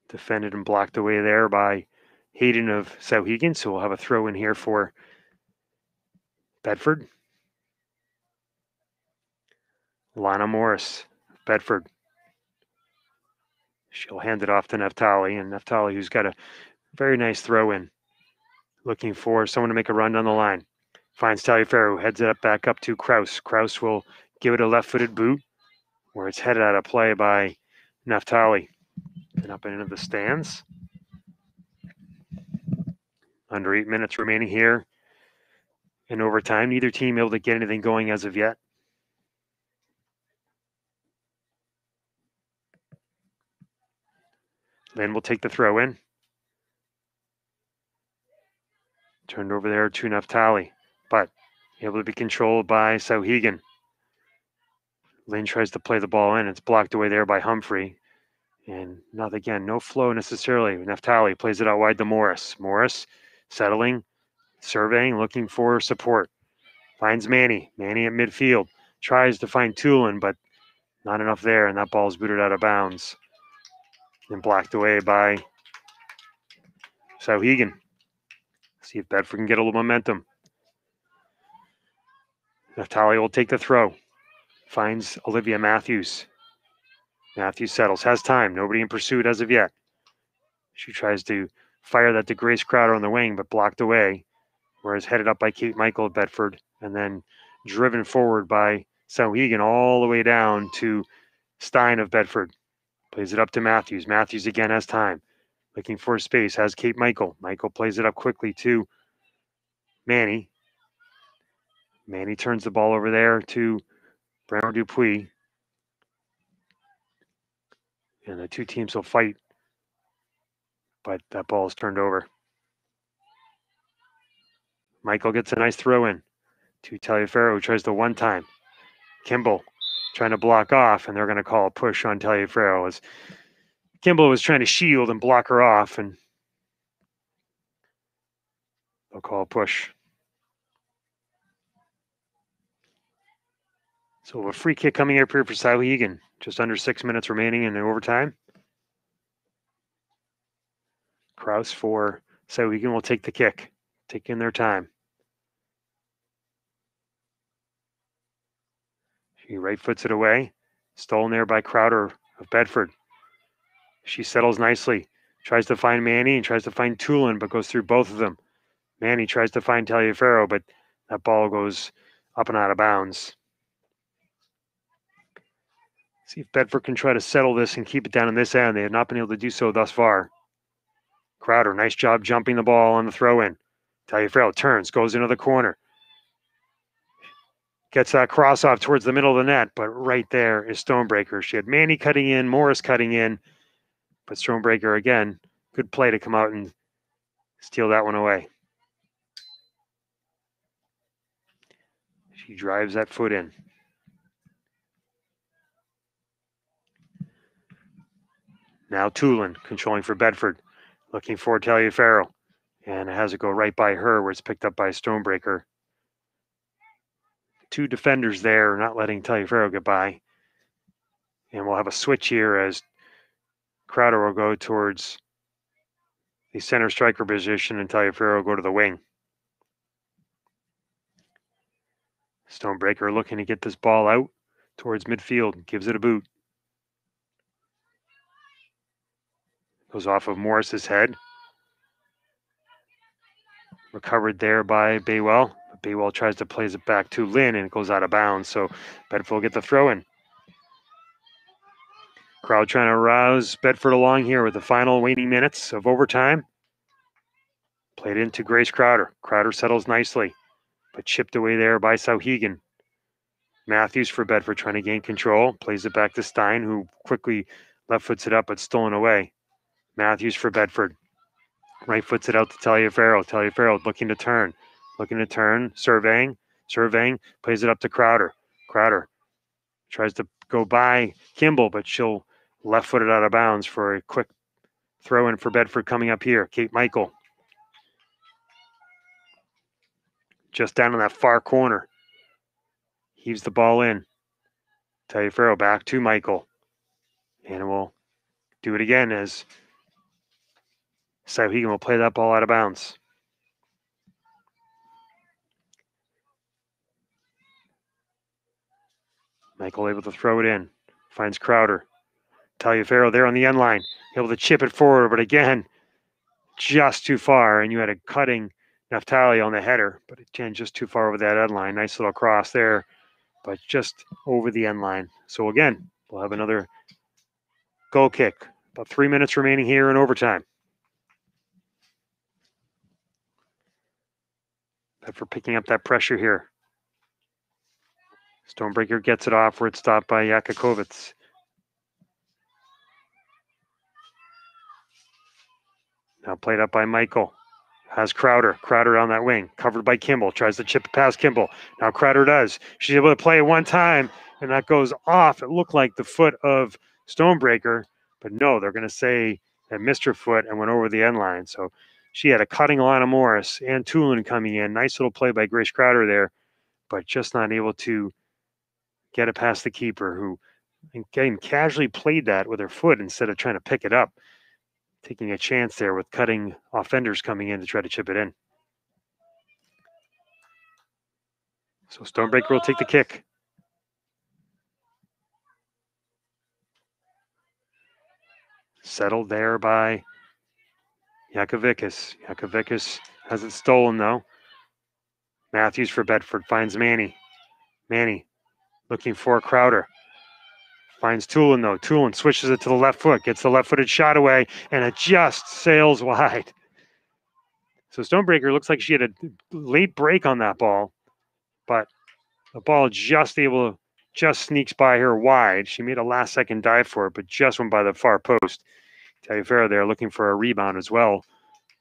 Defended and blocked away there by Hayden of Sauhegan. So we'll have a throw in here for Bedford. Lana Morris, Bedford. She'll hand it off to Naftali, and Naftali, who's got a very nice throw in, looking for someone to make a run down the line. Finds Taliaferro, heads it up back up to Kraus. Kraus will give it a left-footed boot, where it's headed out of play by Naftali. And up and into the stands. Under 8 minutes remaining here in overtime. Neither team able to get anything going as of yet. Lynn will take the throw in. Turned over there to Naftali, but able to be controlled by Sauhegan. Lynn tries to play the ball in. It's blocked away there by Humphrey. And no flow necessarily. Naftali plays it out wide to Morris. Morris settling, surveying, looking for support. Finds Manny. Manny at midfield. Tries to find Tulin, but not enough there, and that ball is booted out of bounds. And blocked away by Sauhegan. See if Bedford can get a little momentum. Naftali will take the throw. Finds Olivia Matthews. Matthews settles, has time. Nobody in pursuit as of yet. She tries to fire that to Grace Crowder on the wing, but blocked away. Whereas headed up by Kate Michael of Bedford, and then driven forward by Sauhegan all the way down to Stein of Bedford. Plays it up to Matthews. Matthews again has time. Looking for space, has Kate Michael. Michael plays it up quickly to Manny. Manny turns the ball over there to Bremer Dupuis. And the two teams will fight, but that ball is turned over. Michael gets a nice throw in to Taliaferro, who tries the one time. Kimball trying to block off, and they're going to call a push on Taliaferro as Kimball was trying to shield and block her off, and they'll call a push. So a free kick coming up here for Sauhegan. Just under 6 minutes remaining in the overtime. Kraus for Sauhegan will take the kick, taking their time. She right foots it away. Stolen there by Crowder of Bedford. She settles nicely. Tries to find Manny and tries to find Tulin, but goes through both of them. Manny tries to find Taliaferro, but that ball goes up and out of bounds. See if Bedford can try to settle this and keep it down in this end. They have not been able to do so thus far. Crowder, nice job jumping the ball on the throw-in. Taliaferro turns, goes into the corner. Gets that cross off towards the middle of the net, but right there is Stonebreaker. She had Manny cutting in, Morris cutting in, but Stonebreaker again, good play to come out and steal that one away. She drives that foot in. Now Tulin controlling for Bedford, looking for Taliaferro, and it has it go right by her where it's picked up by Stonebreaker. Two defenders there, not letting Taliaferro get by. And we'll have a switch here as Crowder will go towards the center striker position and Taliaferro will go to the wing. Stonebreaker looking to get this ball out towards midfield, gives it a boot. Goes off of Morris's head. Recovered there by Baywell. Baywell tries to place it back to Lynn and it goes out of bounds. So Bedford will get the throw in. Crowd trying to rouse Bedford along here with the final waning minutes of overtime. Played into Grace Crowder. Crowder settles nicely, but chipped away there by Sauhegan. Matthews for Bedford trying to gain control. Plays it back to Stein, who quickly left foots it up, but stolen away. Matthews for Bedford. Right foots it out to Taliaferro. Taliaferro looking to turn. Surveying, plays it up to Crowder. Crowder tries to go by Kimball, but she'll left footed out of bounds for a quick throw in for Bedford coming up here. Kate Michael. Just down in that far corner. Heaves the ball in. Taliaferro back to Michael. And we'll do it again as Sauhegan will play that ball out of bounds. Michael able to throw it in. Finds Crowder. Taliaferro there on the end line. Able to chip it forward, but again, just too far. And you had a cutting Naftali on the header, but again, just too far over that end line. Nice little cross there, but just over the end line. So again, we'll have another goal kick. About 3 minutes remaining here in overtime. Bedford picking up that pressure here. Stonebreaker gets it off where it's stopped by Yakukovitz. Now played up by Michael. Has Crowder. Crowder on that wing. Covered by Kimball. Tries to chip it past Kimball. Now Crowder does. She's able to play it one time, and that goes off. It looked like the foot of Stonebreaker, but no, they're going to say that missed her foot and went over the end line. So she had a cutting Alana Morris and Tulin coming in. Nice little play by Grace Crowder there, but just not able to get it past the keeper, who again casually played that with her foot instead of trying to pick it up. Taking a chance there with cutting offenders coming in to try to chip it in. So Stonebreaker will take the kick. Settled there by Yakuvikis. Yakuvikis has it stolen though. Matthews for Bedford finds Manny. Manny looking for Crowder. Finds Tulin though. Tulin switches it to the left foot, gets the left-footed shot away, and it just sails wide. So Stonebreaker looks like she had a late break on that ball, but the ball just sneaks by her wide. She made a last-second dive for it, but just went by the far post. Taliaferro there looking for a rebound as well,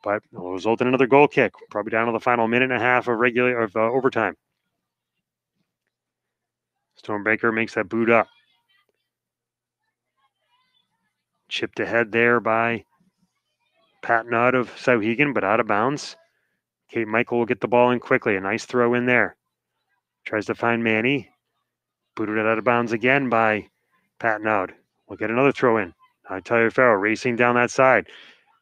but it will result in another goal kick, probably down to the final minute and a half of overtime. Stonebreaker makes that boot up. Chipped ahead there by Pat Nudd of Sauhegan, but out of bounds. Kate Michael will get the ball in quickly. A nice throw in there. Tries to find Manny. Booted it out of bounds again by Pat Nudd. We'll get another throw in. Taliaferro racing down that side.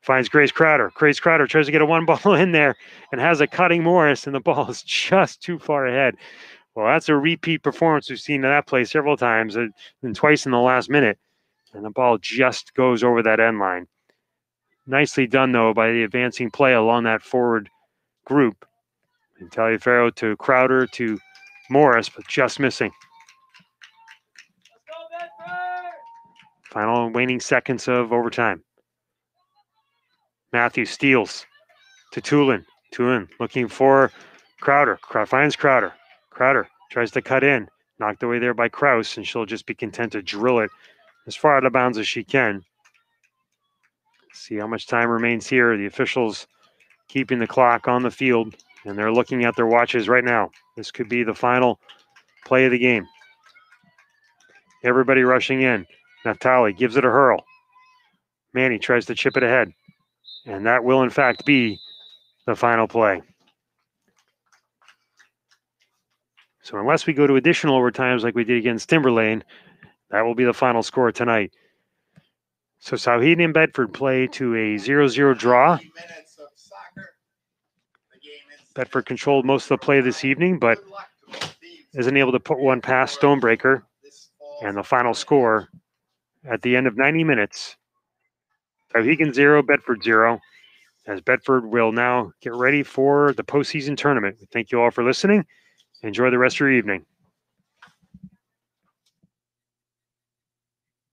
Finds Grace Crowder. Grace Crowder tries to get a one ball in there and has a cutting Morris, and the ball is just too far ahead. Well, that's a repeat performance we've seen in that play several times and twice in the last minute. And the ball just goes over that end line. Nicely done, though, by the advancing play along that forward group. And Taliaferro to Crowder to Morris, but just missing. Final waning seconds of overtime. Matthews steals to Tulin. Two in, looking for Crowder. Finds Crowder. Crowder tries to cut in. Knocked away there by Kraus, and she'll just be content to drill it as far out of bounds as she can. See how much time remains here. The officials keeping the clock on the field, and they're looking at their watches right now. This could be the final play of the game. Everybody rushing in. Naftali gives it a hurl. Manny tries to chip it ahead, and that will, in fact, be the final play. So unless we go to additional overtimes like we did against Timberlane, that will be the final score tonight. So Souhegan and Bedford play to a 0-0 draw. 90 minutes of soccer. The game is Bedford controlled most of the play this evening, but good luck to both teams. isn't able to put one past Stonebreaker. This fall. And the final score at the end of 90 minutes, Souhegan 0, Bedford 0, as Bedford will now get ready for the postseason tournament. Thank you all for listening. Enjoy the rest of your evening.